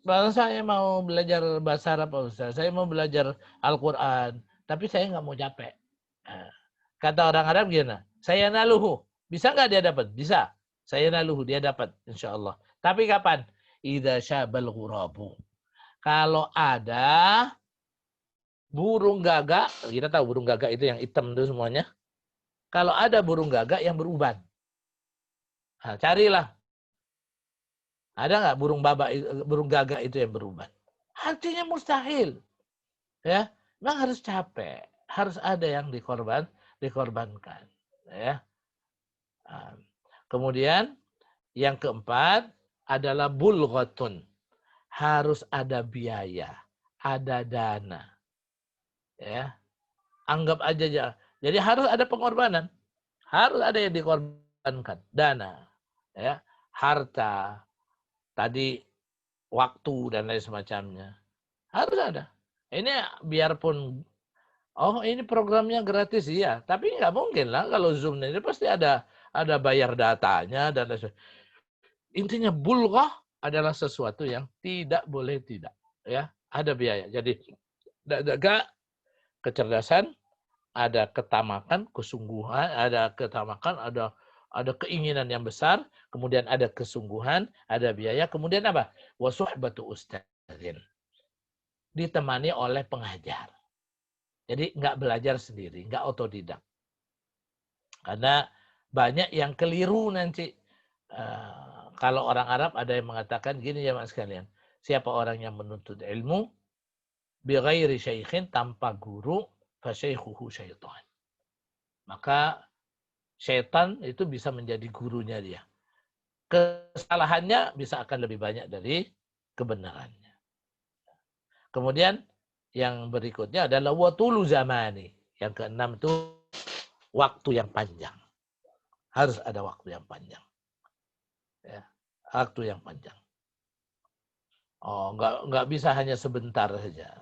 Kalau saya mau belajar bahasa Arab, Pak Ustaz, saya mau belajar Al-Quran, tapi saya nggak mau capek. Nah, kata orang Arab gimana? Saya naluhu. Bisa nggak dia dapat? Bisa. Saya naluhu, dia dapat, insya Allah. Tapi kapan? Idza syabal ghurabu. Kalau ada burung gagak, kita tahu burung gagak itu yang hitam itu semuanya. Kalau ada burung gagak yang beruban, nah, carilah. Ada nggak burung gagak itu yang beruban? Artinya mustahil. Ya, memang harus capek, harus ada yang dikorbankan. Ya. Nah, kemudian yang keempat adalah bulghatun. Harus ada biaya, ada dana. Ya. Anggap aja. Jadi harus ada pengorbanan. Harus ada yang dikorbankan, dana, ya, harta, tadi waktu dan lain semacamnya. Harus ada. Ini biarpun ini programnya gratis, iya, tapi nggak mungkin lah kalau Zoom ini pasti ada bayar datanya dan lain sebagainya. Intinya bulghah adalah sesuatu yang tidak boleh tidak, ya, ada biaya. Jadi ada kecerdasan, ada ketamakan, kesungguhan, ada keinginan yang besar, kemudian ada kesungguhan, ada biaya, kemudian apa? Wa suhbatu ustadzin. Ditemani oleh pengajar. Jadi nggak belajar sendiri, nggak otodidak. Karena banyak yang keliru nanti. Kalau orang Arab ada yang mengatakan gini ya mas sekalian. Siapa orang yang menuntut ilmu bighairi syaikhin, tanpa guru, fasyaikhuhu syaitan. Maka syaitan itu bisa menjadi gurunya dia. Kesalahannya bisa akan lebih banyak dari kebenarannya. Kemudian yang berikutnya adalah watulu zamani. Yang keenam itu waktu yang panjang. Harus ada waktu yang panjang. Ya, waktu yang panjang. Nggak bisa hanya sebentar saja,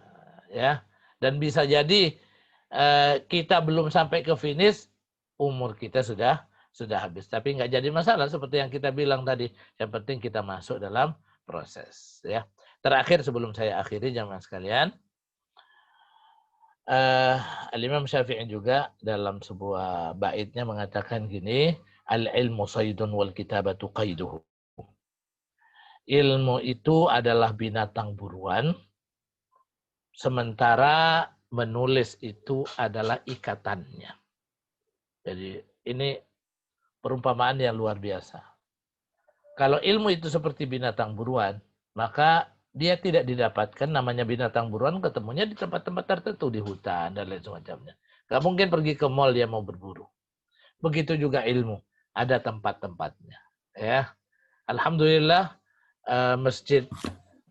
ya. Dan bisa jadi kita belum sampai ke finish, umur kita sudah habis. Tapi nggak jadi masalah seperti yang kita bilang tadi. Yang penting kita masuk dalam proses, ya. Terakhir sebelum saya akhiri jamaah sekalian, Al-Imam Syafi'i juga dalam sebuah baitnya mengatakan gini, al-ilmu saydun wal kitabatu qaiduhu. Ilmu itu adalah binatang buruan, sementara menulis itu adalah ikatannya. Jadi ini perumpamaan yang luar biasa. Kalau ilmu itu seperti binatang buruan, maka dia tidak didapatkan, namanya binatang buruan ketemunya di tempat-tempat tertentu, di hutan dan lain semacamnya. Gak mungkin pergi ke mall dia mau berburu. Begitu juga ilmu, ada tempat-tempatnya. Ya, alhamdulillah Masjid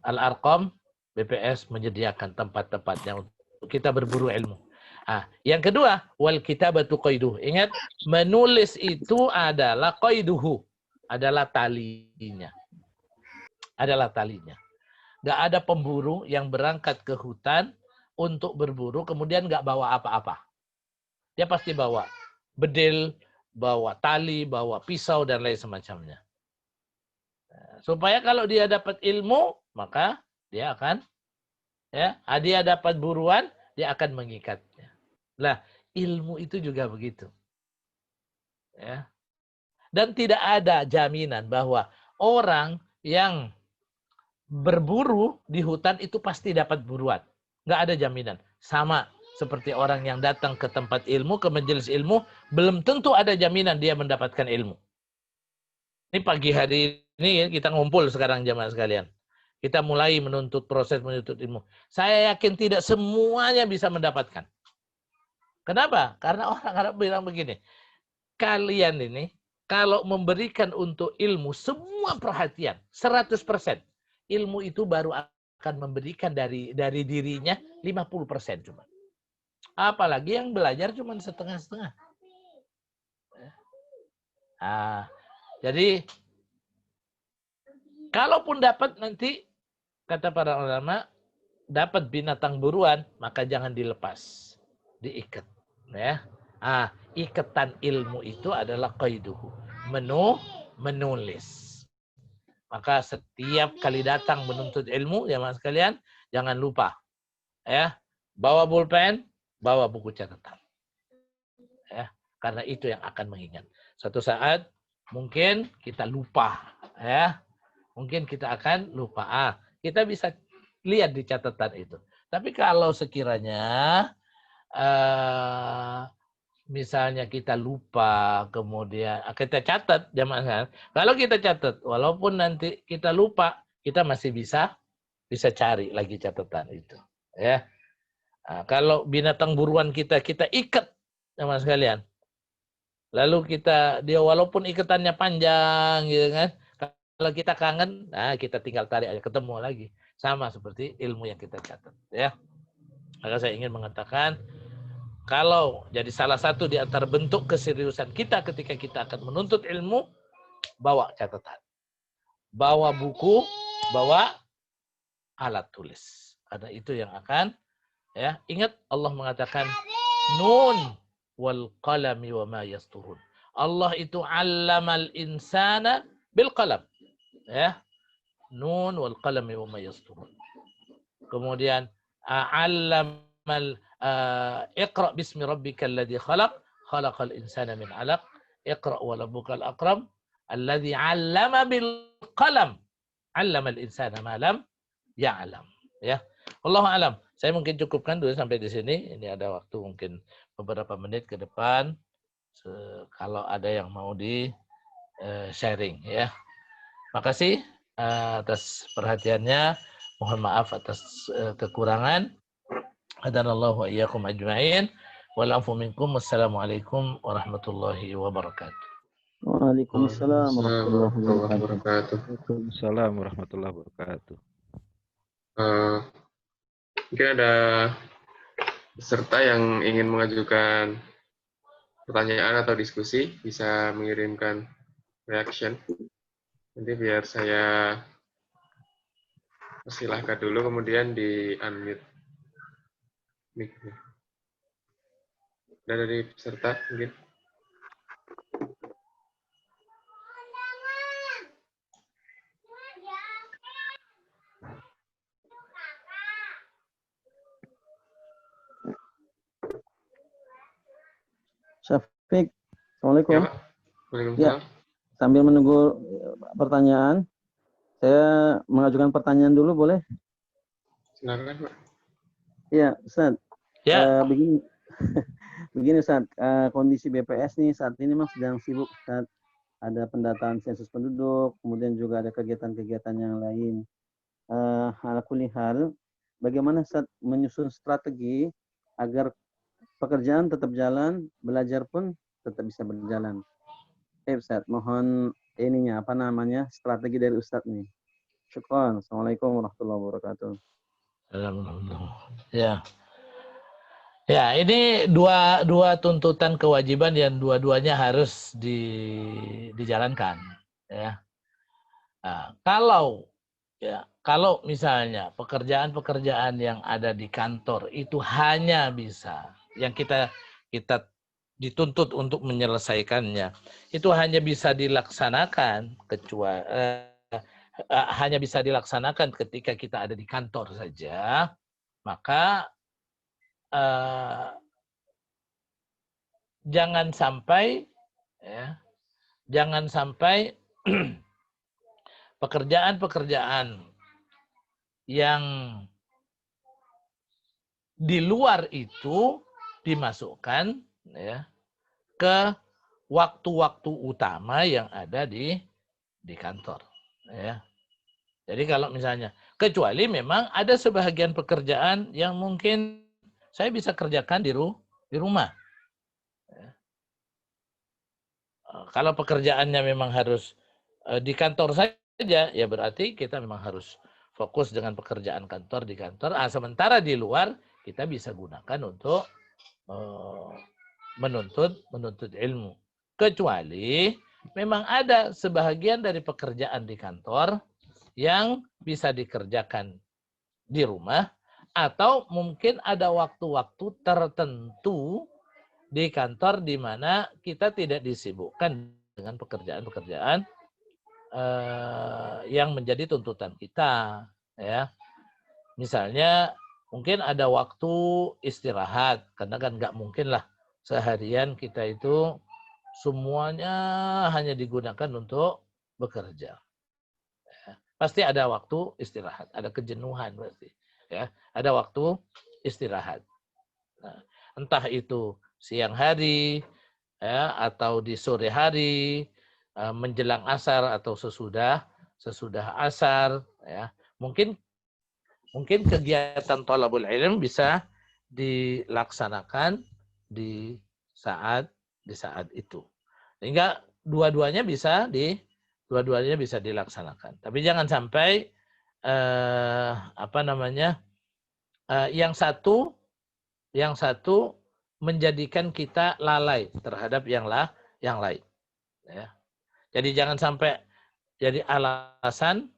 Al-Arqam BPS menyediakan tempat-tempatnya untuk kita berburu ilmu. Yang kedua, wal kitabatu qaiduh. Ingat, menulis itu adalah qaiduhu, adalah talinya. Adalah talinya. Nggak ada pemburu yang berangkat ke hutan untuk berburu, kemudian nggak bawa apa-apa. Dia pasti bawa bedil, bawa tali, bawa pisau, dan lain semacamnya. Supaya kalau dia dapat ilmu, maka dia akan, dia dapat buruan, dia akan mengikatnya. Nah, ilmu itu juga begitu. Ya. Dan tidak ada jaminan bahwa orang yang berburu di hutan itu pasti dapat buruan. Nggak ada jaminan. Sama seperti orang yang datang ke tempat ilmu, ke majelis ilmu, belum tentu ada jaminan dia mendapatkan ilmu. Ini pagi hari ini kita ngumpul sekarang jamaah sekalian. Kita mulai proses menuntut ilmu. Saya yakin tidak semuanya bisa mendapatkan. Kenapa? Karena orang Arab bilang begini, kalian ini kalau memberikan untuk ilmu semua perhatian, 100%, ilmu itu baru akan memberikan dari dirinya 50% cuma. Apalagi yang belajar cuma setengah-setengah. Jadi kalaupun dapat nanti, kata para ulama, dapat binatang buruan, maka jangan dilepas, diikat. Ya. Ikatan ilmu itu adalah qaiduhu, menulis. Maka setiap kali datang menuntut ilmu, ya mas sekalian, jangan lupa ya, bawa pulpen, bawa buku catatan. Ya, karena itu yang akan mengingat. Suatu saat mungkin kita lupa, ya. Mungkin kita akan lupa. Kita bisa lihat di catatan itu. Tapi kalau sekiranya misalnya kita lupa, kemudian kita catat, jamaah. Kalau kita catat, walaupun nanti kita lupa, kita masih bisa cari lagi catatan itu. Ya. Kalau binatang buruan kita ikat, jamaah sekalian. Lalu dia walaupun ikatannya panjang, gitu kan. Kalau kita kangen, kita tinggal tarik aja, ketemu lagi. Sama seperti ilmu yang kita catat. Ya. Maka saya ingin mengatakan, kalau jadi salah satu di antara bentuk keseriusan kita ketika kita akan menuntut ilmu, bawa catatan. Bawa buku, bawa alat tulis. Karena itu yang akan, ya, ingat Allah mengatakan, Nun wal qalami wa ma yasturun. Allah itu 'allamal insana bil qalam. Ya. Nun wal qalami wa ma yasturun. Kemudian 'allamal Iqra bismi rabbikal ladzi khalaq, khalaqal insana min 'alaq, Iqra wa rabbukal akram, alladzi 'allama bil qalam, 'allamal insana ma lam ya'lam. Ya. Wallahu a'lam. Saya mungkin cukupkan dulu sampai di sini. Ini ada waktu mungkin beberapa menit ke depan kalau ada yang mau di sharing, ya. Makasih atas perhatiannya. Mohon maaf atas kekurangan. Hadanallahu wa iyyakum ajma'in. Wal afu minkum. Wassalamualaikum warahmatullahi wabarakatuh. Waalaikumsalam warahmatullahi wabarakatuh. Waalaikumsalam warahmatullahi wabarakatuh. Mungkin ada peserta yang ingin mengajukan pertanyaan atau diskusi, bisa mengirimkan reaction. Nanti biar saya persilahkan dulu, kemudian di unmute mic-nya. Dan dari peserta mungkin. Syafiq, Assalamualaikum. Ya, Pak. Waalaikumsalam. Sambil menunggu pertanyaan, saya mengajukan pertanyaan dulu, boleh? Silakan, Pak. Iya, Ustaz. Ya. Begini, begini Ustaz, kondisi BPS nih saat ini memang sedang sibuk, Ustaz. Ada pendataan sensus penduduk, kemudian juga ada kegiatan-kegiatan yang lain. Ala kulli hal, bagaimana Ustaz menyusun strategi agar pekerjaan tetap jalan, belajar pun tetap bisa berjalan. Ustaz, mohon strategi dari Ustaz nih. Syukran. Assalamualaikum warahmatullahi wabarakatuh. Ya. Ya, ini dua tuntutan kewajiban yang dua-duanya harus dijalankan. Ya. Nah, kalau misalnya pekerjaan-pekerjaan yang ada di kantor itu hanya bisa yang kita dituntut untuk menyelesaikannya, itu hanya bisa dilaksanakan hanya bisa dilaksanakan ketika kita ada di kantor saja, maka jangan sampai pekerjaan-pekerjaan yang di luar itu dimasukkan, ya, ke waktu-waktu utama yang ada di kantor, ya. Jadi kalau misalnya, kecuali memang ada sebahagian pekerjaan yang mungkin saya bisa kerjakan di rumah. Ya. Kalau pekerjaannya memang harus di kantor saja, ya berarti kita memang harus fokus dengan pekerjaan kantor di kantor. Sementara di luar kita bisa gunakan untuk menuntut ilmu. Kecuali memang ada sebahagian dari pekerjaan di kantor yang bisa dikerjakan di rumah, atau mungkin ada waktu-waktu tertentu di kantor di mana kita tidak disibukkan dengan pekerjaan-pekerjaan yang menjadi tuntutan kita, ya. Misalnya mungkin ada waktu istirahat, karena kan nggak mungkin lah seharian kita itu semuanya hanya digunakan untuk bekerja. Ya. Pasti ada waktu istirahat, ada kejenuhan pasti. Ya, ada waktu istirahat. Nah, entah itu siang hari, ya, atau di sore hari, menjelang asar atau sesudah asar, ya. Mungkin kegiatan thalabul ilm bisa dilaksanakan di saat itu. Sehingga dua-duanya bisa dilaksanakan. Tapi jangan sampai yang satu menjadikan kita lalai terhadap yang lain. Ya. Jadi jangan sampai jadi alasan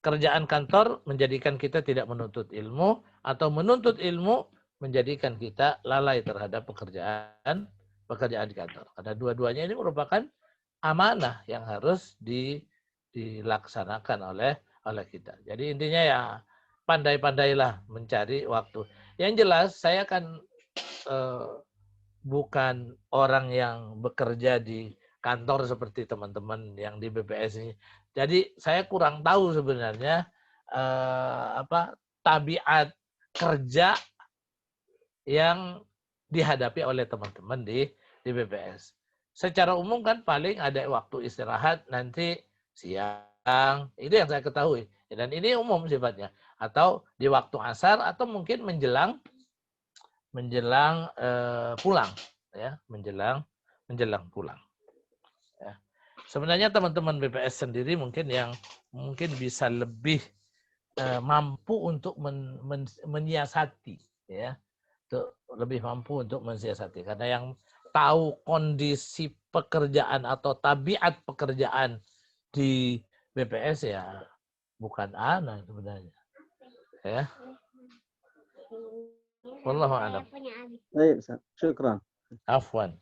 kerjaan kantor menjadikan kita tidak menuntut ilmu, atau menuntut ilmu menjadikan kita lalai terhadap pekerjaan di kantor. Karena dua-duanya ini merupakan amanah yang harus dilaksanakan oleh kita. Jadi intinya ya pandai-pandailah mencari waktu. Yang jelas saya kan bukan orang yang bekerja di kantor seperti teman-teman yang di BPS ini. Jadi saya kurang tahu sebenarnya tabiat kerja yang dihadapi oleh teman-teman di BPS. Secara umum kan paling ada waktu istirahat nanti siang, itu yang saya ketahui. Dan ini umum sifatnya. Atau di waktu asar atau mungkin menjelang pulang, ya, menjelang pulang. Ya. Sebenarnya teman-teman BPS sendiri mungkin bisa lebih mampu untuk menyiasati, ya, lebih mampu untuk mensiasati, karena yang tahu kondisi pekerjaan atau tabiat pekerjaan di BPS ya bukan ana sebenarnya, ya. Wallahu a'lam. Baik, Ustaz. Syukran. Afwan.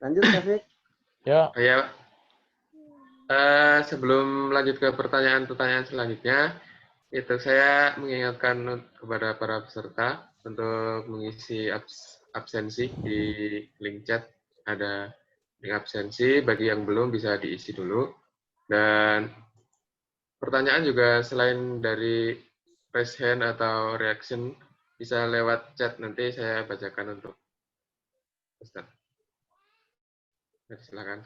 Lanjut, Syafiq. Ya. Ya. Sebelum lanjut ke pertanyaan selanjutnya, itu saya mengingatkan kepada para peserta untuk mengisi absensi di link chat. Ada link absensi, bagi yang belum bisa diisi dulu. Dan pertanyaan juga selain dari raise hand atau reaction bisa lewat chat, nanti saya bacakan untuk Ustaz. Silakan.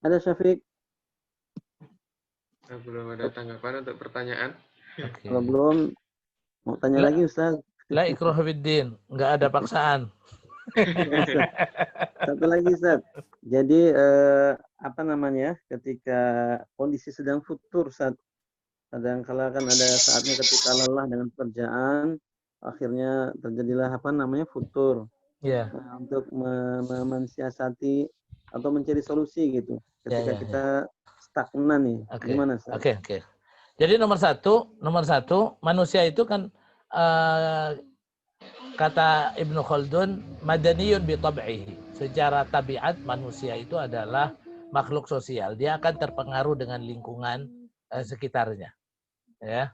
Ada Syafiq? Belum ada tanggapan untuk pertanyaan. Okay. Kalau belum, mau tanya lagi Ustaz. La ikraha fiddin, nggak ada paksaan. Satu lagi Ustaz. Jadi ketika kondisi sedang futur, Ustaz, kadang-kala kan ada saatnya ketika lelah dengan pekerjaan, akhirnya terjadilah futur. Yeah. Nah, untuk mensiasati atau mencari solusi gitu. Ketika kita stagnan nih, gimana Ustaz? Oke. Jadi nomor satu manusia itu kan kata Ibnu Khaldun madaniyun bi tab'ihi. Secara tabiat manusia itu adalah makhluk sosial. Dia akan terpengaruh dengan lingkungan sekitarnya. Ya.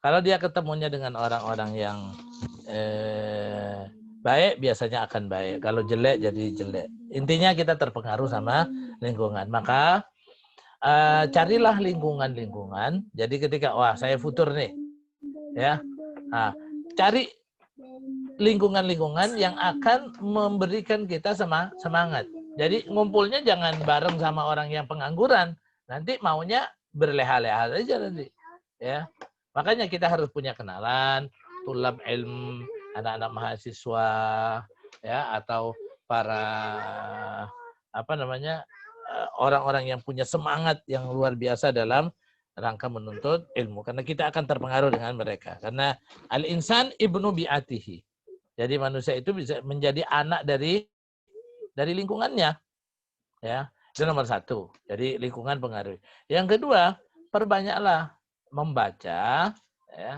Kalau dia ketemunya dengan orang-orang yang baik, biasanya akan baik. Kalau jelek, jadi jelek. Intinya kita terpengaruh sama lingkungan. Maka carilah lingkungan. Jadi ketika saya futur nih, ya, cari lingkungan yang akan memberikan kita semangat. Jadi ngumpulnya jangan bareng sama orang yang pengangguran. Nanti maunya berleha-leha aja nanti, ya. Makanya kita harus punya kenalan, tulab ilm, anak-anak mahasiswa, ya, atau para orang-orang yang punya semangat yang luar biasa dalam rangka menuntut ilmu. Karena kita akan terpengaruh dengan mereka. Karena al-insan ibnu bi'atihi. Jadi manusia itu bisa menjadi anak dari lingkungannya. Ya, itu nomor satu. Jadi lingkungan pengaruh. Yang kedua, perbanyaklah membaca, ya,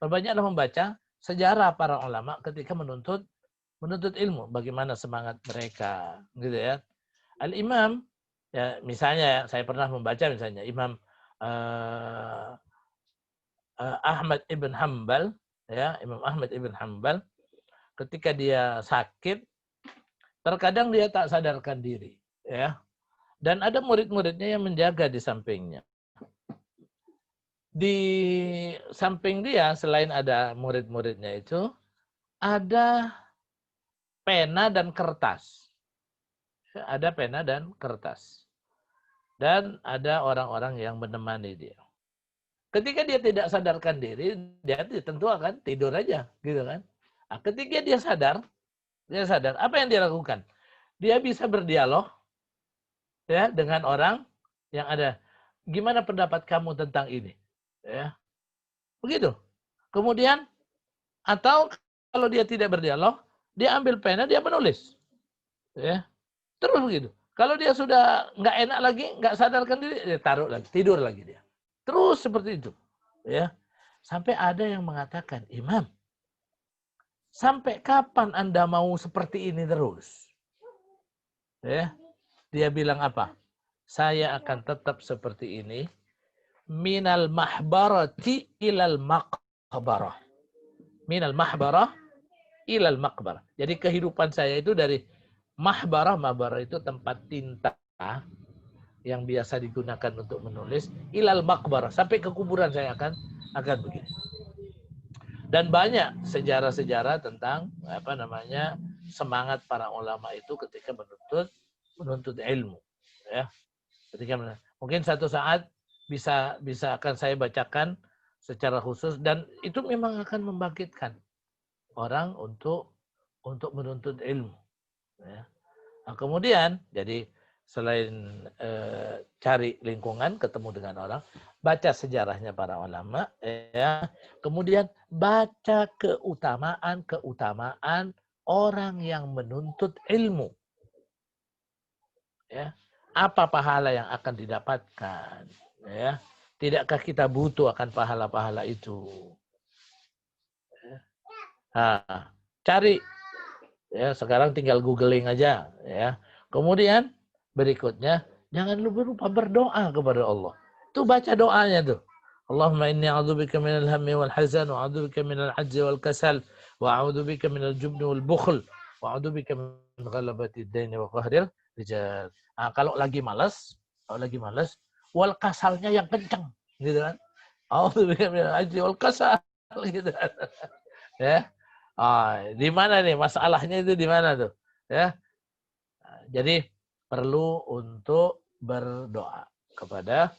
perbanyaklah membaca sejarah para ulama ketika menuntut ilmu. Bagaimana semangat mereka, gitu ya. Al-Imam, ya, misalnya saya pernah membaca misalnya Imam Ahmad ibn Hanbal, ya, Imam Ahmad ibn Hanbal, ketika dia sakit, terkadang dia tak sadarkan diri, ya. Dan ada murid-muridnya yang menjaga di sampingnya. Di samping dia, selain ada murid-muridnya itu, ada pena dan kertas. Ada pena dan kertas. Dan ada orang-orang yang menemani dia. Ketika dia tidak sadarkan diri, dia tentu akan tidur aja, gitu kan. Nah, ketika dia sadar, apa yang dia lakukan? Dia bisa berdialog, ya, dengan orang yang ada. Gimana pendapat kamu tentang ini? Ya, begitu. Kemudian, atau kalau dia tidak berdialog, dia ambil pena, dia menulis. Ya, terus begitu. Kalau dia sudah nggak enak lagi, nggak sadarkan diri, dia taruh lagi, tidur lagi dia. Terus seperti itu. Ya, sampai ada yang mengatakan, Imam, sampai kapan Anda mau seperti ini terus? Ya, dia bilang apa? Saya akan tetap seperti ini. Minal mahbarati ilal maqbarah. Minal mahbarah ilal maqbarah. Jadi kehidupan saya itu dari mahbarah itu tempat tinta yang biasa digunakan untuk menulis, ilal maqbarah, sampai ke kuburan saya akan begini. Dan banyak sejarah-sejarah tentang semangat para ulama itu ketika menuntut ilmu, ya. Ketika mungkin satu saat bisa akan saya bacakan secara khusus, dan itu memang akan membangkitkan orang untuk menuntut ilmu, ya. Nah, kemudian jadi selain cari lingkungan, ketemu dengan orang, baca sejarahnya para ulama, ya. Kemudian baca keutamaan orang yang menuntut ilmu, ya. Apa pahala yang akan didapatkan, ya? Tidakkah kita butuh akan pahala-pahala itu? Nah, cari, ya, sekarang tinggal googling aja, ya. Kemudian berikutnya jangan lupa berdoa kepada Allah. Tuh baca doanya tuh. Allahumma inni a'udzubika minal hammi wal hazan wa a'udzubika minal ajzi wal kasal wa a'udzubika minal jubni wal bukhl wa a'udzubika min ghalabati ad-daini wa qahril rijal. Nah, kalau lagi malas, wal kasalnya yang kencang, gitu kan. A'udzubika minal ajzi wal kasal, gitu kan. Ya. Di mana nih masalahnya itu, di mana tuh, ya. Jadi perlu untuk berdoa kepada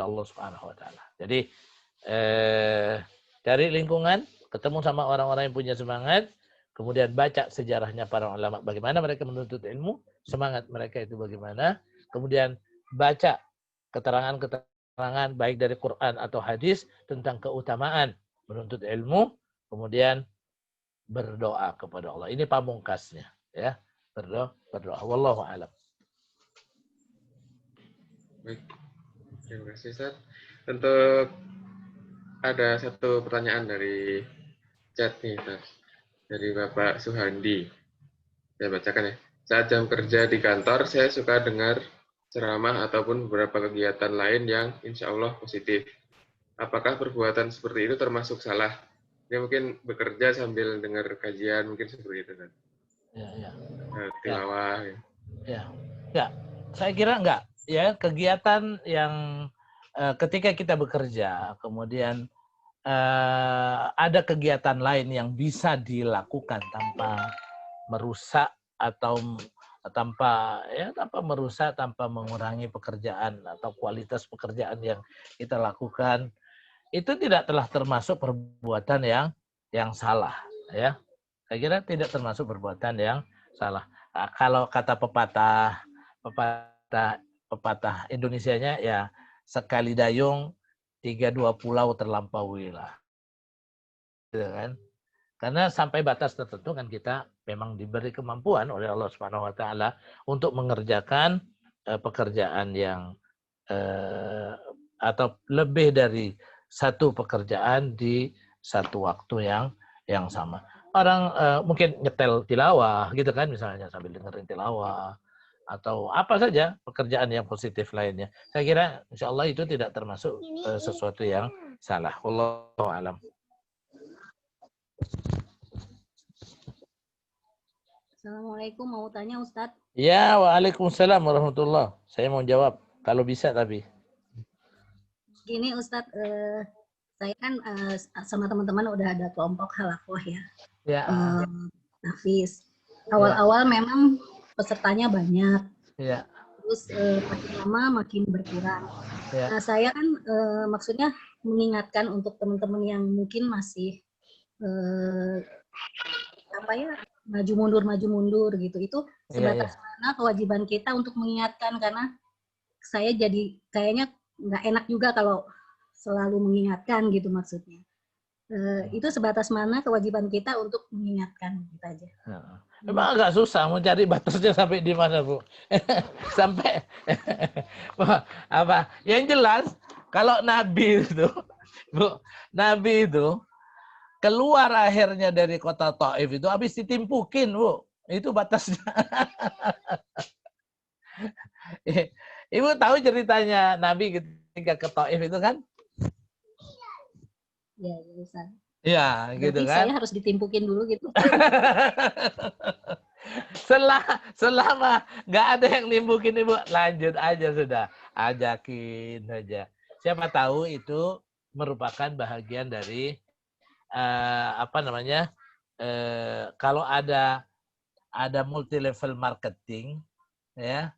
Allah Subhanahu wa taala. Jadi cari lingkungan, ketemu sama orang-orang yang punya semangat, kemudian baca sejarahnya para ulama, bagaimana mereka menuntut ilmu, semangat mereka itu bagaimana, kemudian baca keterangan baik dari Quran atau hadis tentang keutamaan menuntut ilmu, kemudian berdoa kepada Allah. Ini pamungkasnya, ya. Berdoa. Wallahu a'lam. Baik. Terima kasih, Ustaz. Untuk ada satu pertanyaan dari chat nih, Ustaz. Dari Bapak Suhandi. Saya bacakan ya. Saat jam kerja di kantor, saya suka dengar ceramah ataupun beberapa kegiatan lain yang insya Allah positif. Apakah perbuatan seperti itu termasuk salah? Dia mungkin bekerja sambil dengar kajian, mungkin seperti itu, kan? Ya. Tilawah. Ya. Saya kira enggak. Ya, kegiatan yang ketika kita bekerja, kemudian ada kegiatan lain yang bisa dilakukan tanpa merusak atau tanpa merusak, tanpa mengurangi pekerjaan atau kualitas pekerjaan yang kita lakukan. itu tidak telah termasuk perbuatan yang salah, ya. Saya kira tidak termasuk perbuatan yang salah. Nah, kalau kata pepatah Indonesianya ya sekali dayung 32 pulau terlampaui lah, gitu kan? Karena sampai batas tertentu kan kita memang diberi kemampuan oleh Allah Subhanahu Wa Taala untuk mengerjakan pekerjaan yang atau lebih dari satu pekerjaan di satu waktu yang sama. Orang mungkin nyetel tilawah gitu kan misalnya sambil dengerin tilawah atau apa saja pekerjaan yang positif lainnya. Saya kira insya Allah itu tidak termasuk sesuatu yang salah. Wallahu a'lam. Assalamualaikum, mau tanya Ustadz. Ya, waalaikumsalam warahmatullah. Saya mau jawab kalau bisa tapi. Gini Ustadz, saya kan sama teman-teman udah ada kelompok halakoh ya. Ya. Nafis. Awal-awal memang pesertanya banyak. Ya. Terus makin lama makin berkurang. Ya. Nah, saya kan maksudnya mengingatkan untuk teman-teman yang mungkin masih maju mundur gitu. Itu sebatas mana kewajiban kita untuk mengingatkan, karena saya jadi kayaknya nggak enak juga kalau selalu mengingatkan gitu maksudnya. Itu sebatas mana kewajiban kita untuk mengingatkan kita aja. Memang agak susah mau cari batasnya sampai di mana, Bu. Sampai apa? Yang jelas kalau Nabi itu, Bu, Nabi itu keluar akhirnya dari kota Taif itu habis ditimpukin, Bu. Itu batasnya. Ibu tahu ceritanya Nabi ketika ke Taif itu kan? Ya, Ustaz. Ya, gitu kan. Saya harus ditimpukin dulu gitu. Selama nggak ada yang nimbukin Ibu, lanjut aja sudah. Ajakin aja. Siapa tahu itu merupakan bahagian dari kalau ada multi level marketing ya.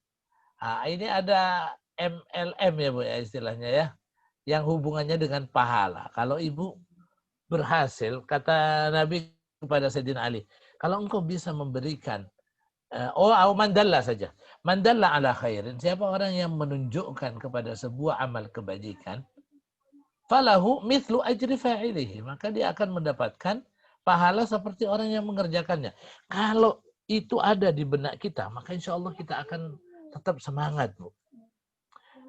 Ini ada MLM ya Bu ya istilahnya ya, yang hubungannya dengan pahala. Kalau Ibu berhasil, kata Nabi kepada Sayyidina Ali, kalau engkau bisa memberikan mandalla saja, mandalla ala khairin, siapa orang yang menunjukkan kepada sebuah amal kebajikan, falahu mithlu ajri fa'ilihi, maka dia akan mendapatkan pahala seperti orang yang mengerjakannya. Kalau itu ada di benak kita, maka insya Allah kita akan tetap semangat, Bu.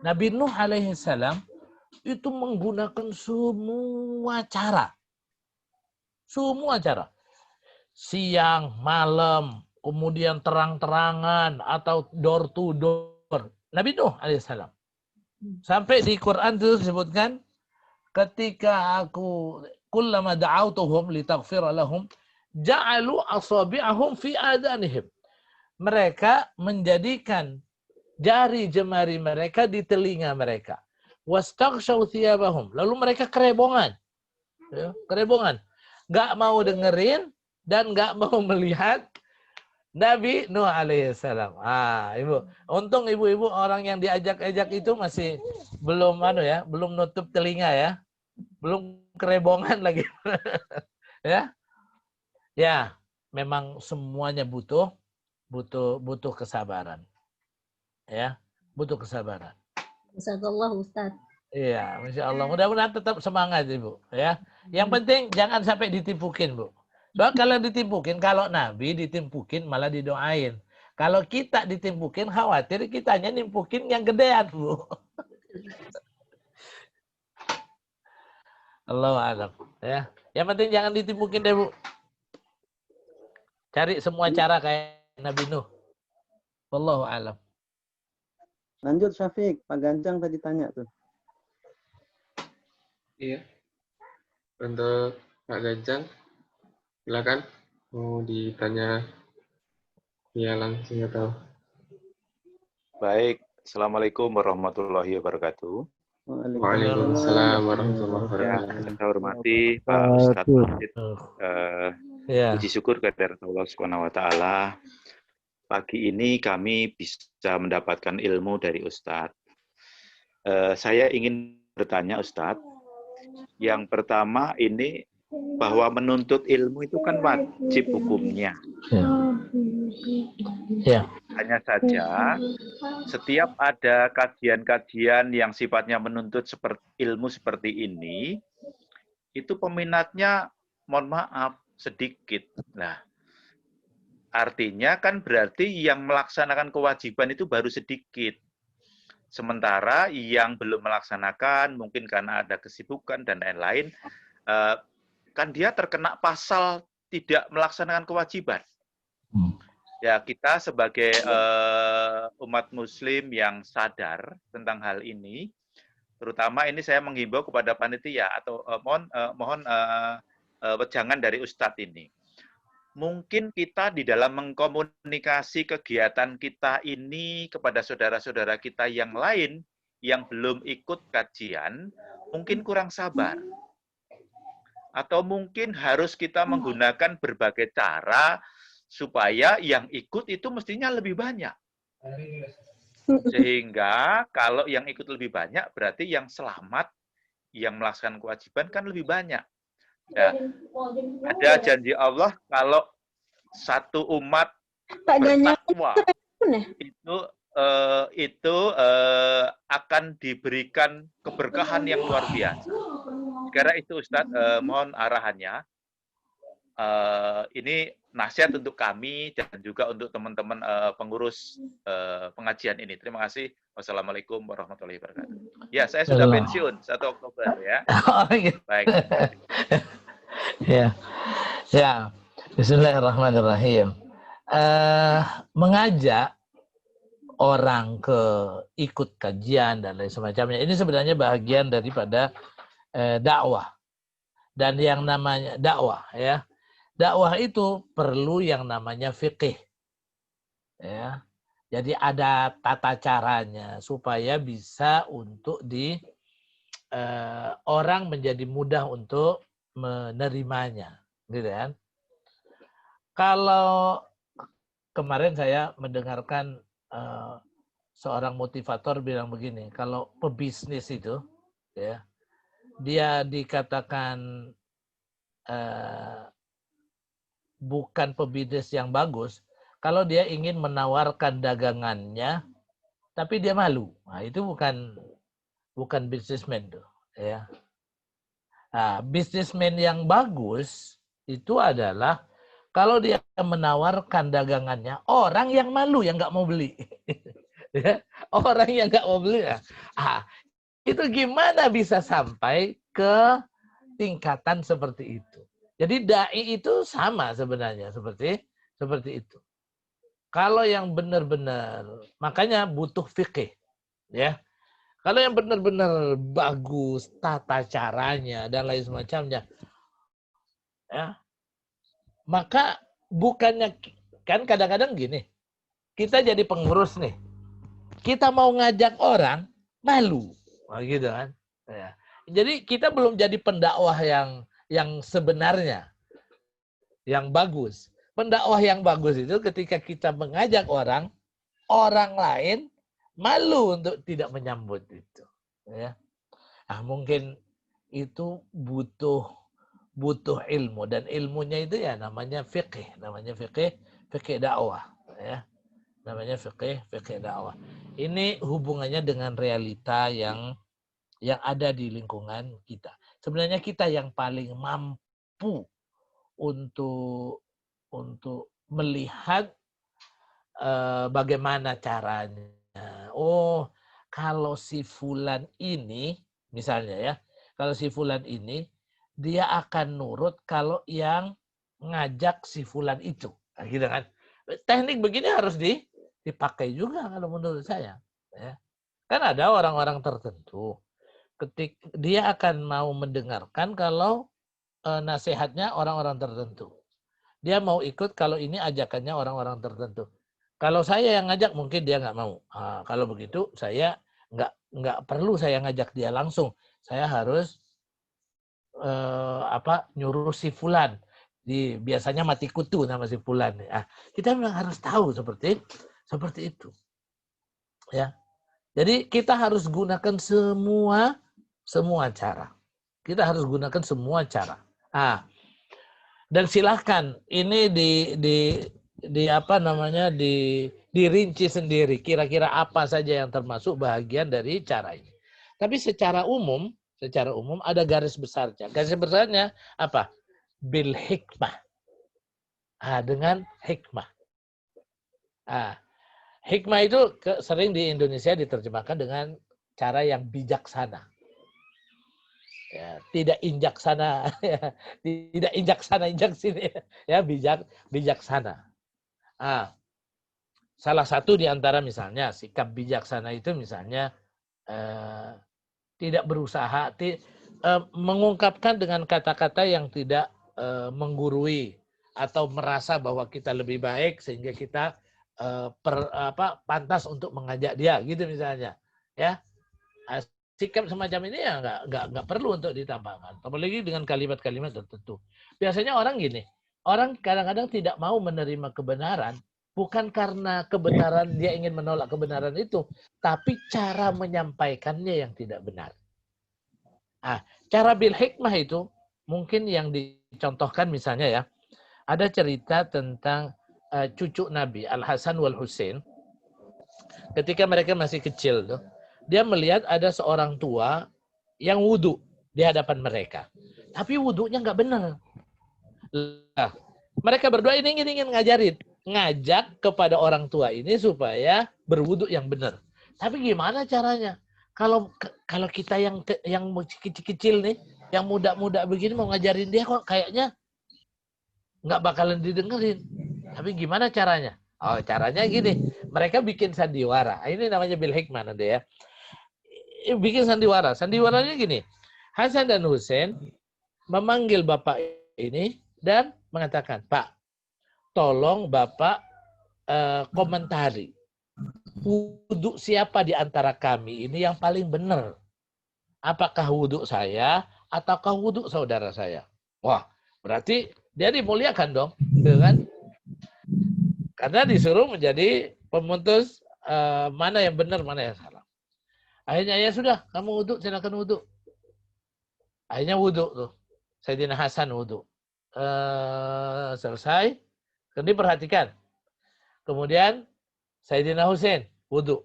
Nabi Nuh alaihi salam itu menggunakan semua cara. Semua cara. Siang, malam, kemudian terang-terangan atau door to door. Nabi Nuh alaihi salam. Sampai di Quran itu disebutkan, ketika aku kullama da'autuhum litaghfira lahum ja'alu asabi'ahum fi adanihim. Mereka menjadikan jari jemari mereka di telinga mereka. Wastaghshaw thiyabahum. Lalu mereka kerebongan. Ya, kerebongan. Enggak mau dengerin dan enggak mau melihat Nabi Nuh alaihissalam. Ibu, untung ibu-ibu orang yang diajak-ajak itu masih belum belum nutup telinga ya. Belum kerebongan lagi. Ya. Ya, memang semuanya butuh kesabaran. Ya, butuh kesabaran. Jazakallah Ustaz. Iya, Masya Allah. Mudah-mudahan tetap semangat Ibu. Ya, yang penting jangan sampai ditimpukin, Bu. Soalnya kalau ditimpukin, kalau Nabi ditimpukin malah didoain. Kalau kita ditimpukin, khawatir kitanya nimpukin yang gedean, Bu. Allahu a'lam. Ya, yang penting jangan ditimpukin deh, Bu. Cari semua cara kayak Nabi Nuh. Wallahu a'lam. Lanjut Syafiq, Pak Ganjang tadi tanya tuh. Iya. Untuk Pak Ganjang, silakan mau ditanya ya langsung atau. Baik, Assalamualaikum warahmatullahi wabarakatuh. Waalaikumsalam warahmatullahi wabarakatuh. Ya, saya hormati Pak Ustadz Majid. Puji syukur kepada Allah Subhanahu wa Ta'ala. Pagi ini kami bisa mendapatkan ilmu dari Ustadz. Saya ingin bertanya Ustadz, Yang pertama ini bahwa menuntut ilmu itu kan wajib hukumnya. Ya. Hanya saja setiap ada kajian-kajian yang sifatnya menuntut ilmu seperti ini, itu peminatnya mohon maaf sedikit. Nah, artinya kan berarti yang melaksanakan kewajiban itu baru sedikit. Sementara yang belum melaksanakan, mungkin karena ada kesibukan dan lain-lain, kan dia terkena pasal tidak melaksanakan kewajiban. Ya, kita sebagai umat muslim yang sadar tentang hal ini, terutama ini saya menghimbau kepada panitia atau mohon wejangan dari Ustadz ini. Mungkin kita di dalam mengkomunikasi kegiatan kita ini kepada saudara-saudara kita yang lain yang belum ikut kajian, mungkin kurang sabar. Atau mungkin harus kita menggunakan berbagai cara supaya yang ikut itu mestinya lebih banyak. Sehingga kalau yang ikut lebih banyak, berarti yang selamat, yang melaksanakan kewajiban kan lebih banyak. Ya, ada janji Allah kalau satu umat bertakwa itu akan diberikan keberkahan yang luar biasa. Karena itu Ustadz, mohon arahannya. Ini nasihat untuk kami dan juga untuk teman-teman pengurus pengajian ini. Terima kasih. Wassalamualaikum warahmatullahi wabarakatuh. Ya, saya sudah pensiun 1 Oktober ya. Baik. Ya. Bismillahirrahmanirrahim. Mengajak orang ke ikut kajian dan lain semacamnya ini sebenarnya bagian daripada dakwah. Dan yang namanya dakwah ya. Dakwah itu perlu yang namanya fikih. Ya. Jadi ada tata caranya supaya bisa untuk orang menjadi mudah untuk menerimanya, gitu kan? Kalau kemarin saya mendengarkan seorang motivator bilang begini, kalau pebisnis itu, ya, dia dikatakan bukan pebisnis yang bagus, kalau dia ingin menawarkan dagangannya, tapi dia malu, nah itu bukan bisnismen tuh, ya. Nah, bisnismen yang bagus itu adalah kalau dia menawarkan dagangannya, orang yang malu yang nggak mau beli. Orang yang nggak mau beli. Itu gimana bisa sampai ke tingkatan seperti itu. Jadi dai itu sama sebenarnya seperti itu. Kalau yang benar-benar, makanya butuh fikih. Ya. Kalau yang benar-benar bagus, tata caranya, dan lain semacamnya, ya, maka bukannya, kan kadang-kadang gini, kita jadi pengurus nih, kita mau ngajak orang, malu, gitu kan. Ya. Jadi kita belum jadi pendakwah yang sebenarnya, yang bagus. Pendakwah yang bagus itu ketika kita mengajak orang lain malu untuk tidak menyambut itu. Ya. Nah, mungkin itu butuh ilmu, dan ilmunya itu ya namanya fikih dakwah, ya. Namanya fikih dakwah. Ini hubungannya dengan realita yang ada di lingkungan kita. Sebenarnya kita yang paling mampu untuk melihat bagaimana caranya. Oh, kalau si fulan ini, misalnya ya, kalau si fulan ini, dia akan nurut kalau yang ngajak si fulan itu. Nah, gitu kan. Teknik begini harus dipakai juga kalau menurut saya. Ya. Kan ada orang-orang tertentu, dia akan mau mendengarkan kalau nasihatnya orang-orang tertentu. Dia mau ikut kalau ini ajakannya orang-orang tertentu. Kalau saya yang ngajak mungkin dia nggak mau. Kalau begitu saya nggak perlu saya ngajak dia langsung. Saya harus nyuruh si fulan. Biasanya mati kutu nama si fulan. Kita memang harus tahu seperti itu. Ya. Jadi kita harus gunakan semua cara. Kita harus gunakan semua cara. Dan silahkan ini dirinci sendiri. Kira-kira apa saja yang termasuk bahagian dari cara ini. Tapi secara umum ada garis besarnya. Garis besarnya apa? Bil hikmah. Dengan hikmah. Hikmah itu sering di Indonesia diterjemahkan dengan cara yang bijaksana. Ya, tidak injak sana, ya, tidak injak sana, injak sini, ya bijaksana. Salah satu di antara misalnya sikap bijaksana itu misalnya tidak berusaha, mengungkapkan dengan kata-kata yang tidak menggurui atau merasa bahwa kita lebih baik sehingga kita pantas untuk mengajak dia, gitu misalnya, ya. Sikap semacam ini ya nggak perlu untuk ditambahkan. Apalagi dengan kalimat-kalimat tertentu. Biasanya orang gini, orang kadang-kadang tidak mau menerima kebenaran, bukan karena kebenaran dia ingin menolak kebenaran itu, tapi cara menyampaikannya yang tidak benar. Cara bil hikmah itu mungkin yang dicontohkan misalnya ya, ada cerita tentang cucu Nabi Al-Hasan wal Husain, ketika mereka masih kecil tuh. Dia melihat ada seorang tua yang wudhu di hadapan mereka. Tapi wudhunya nggak benar. Nah, mereka berdua ini ingin ngajak kepada orang tua ini supaya berwudhu yang benar. Tapi gimana caranya? Kalau kita yang kecil-kecil nih, yang muda-muda begini mau ngajarin dia kok kayaknya nggak bakalan didengerin. Tapi gimana caranya? Caranya gini. Mereka bikin sandiwara. Ini namanya bil hikmah nanti ya. Bikin sandiwara. Sandiwaranya gini. Hasan dan Husain memanggil bapak ini dan mengatakan, Pak, tolong bapak komentari. Wudhu siapa di antara kami ini yang paling benar? Apakah wudhu saya ataukah wudhu saudara saya? Wah, berarti dia dimuliakan dong, gitu kan? Karena disuruh menjadi pemutus mana yang benar, mana yang salah. Akhirnya ya sudah, kamu wudhu, silakan wudhu. Akhirnya wudhu tuh. Sayyidina Hasan wudhu. Selesai. Kemudian perhatikan. Kemudian Sayyidina Husain wudhu.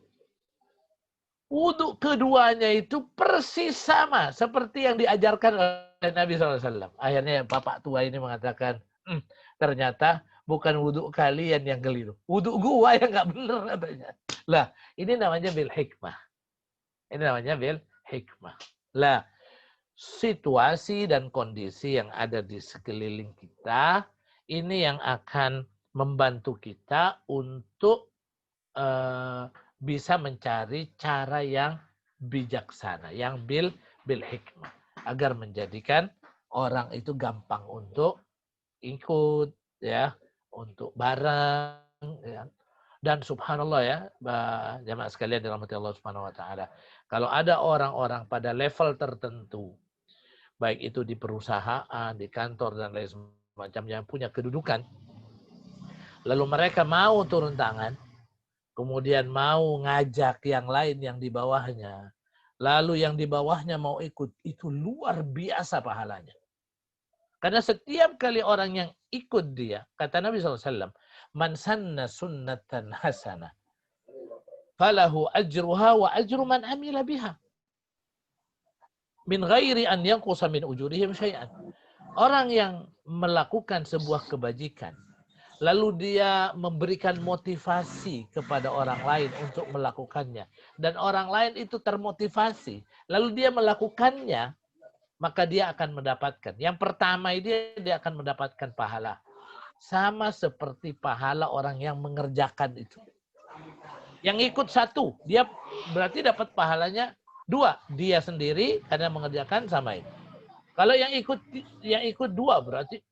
Wudhu keduanya itu persis sama seperti yang diajarkan oleh Nabi SAW. Akhirnya bapak tua ini mengatakan, ternyata bukan wudhu kalian yang keliru. Wudhu gua yang nggak benar katanya. Lah, ini namanya bil hikmah. Ini namanya bil hikmah. Lah, situasi dan kondisi yang ada di sekeliling kita, ini yang akan membantu kita untuk bisa mencari cara yang bijaksana, yang bil hikmah. Agar menjadikan orang itu gampang untuk ikut, ya, untuk bareng, ya. Dan subhanallah ya, jamaah sekalian dirahmati Allah Subhanahu wa taala. Kalau ada orang-orang pada level tertentu, baik itu di perusahaan, di kantor dan lain semacamnya yang punya kedudukan, lalu mereka mau turun tangan, kemudian mau ngajak yang lain yang di bawahnya, lalu yang di bawahnya mau ikut, itu luar biasa pahalanya. Karena setiap kali orang yang ikut dia, kata Nabi SAW, man sanna sunnatan hasanah, falahu ajruha wa ajru man amila biha. Min ghairi an yanqusa min ujurihim syai'an. Orang yang melakukan sebuah kebajikan, lalu dia memberikan motivasi kepada orang lain untuk melakukannya, dan orang lain itu termotivasi, lalu dia melakukannya, maka dia akan mendapatkan. Yang pertama dia akan mendapatkan pahala. Sama seperti pahala orang yang mengerjakan itu. Yang ikut satu, dia berarti dapat pahalanya 2. Dia sendiri karena mengerjakan sama itu. Kalau yang ikut 2 berarti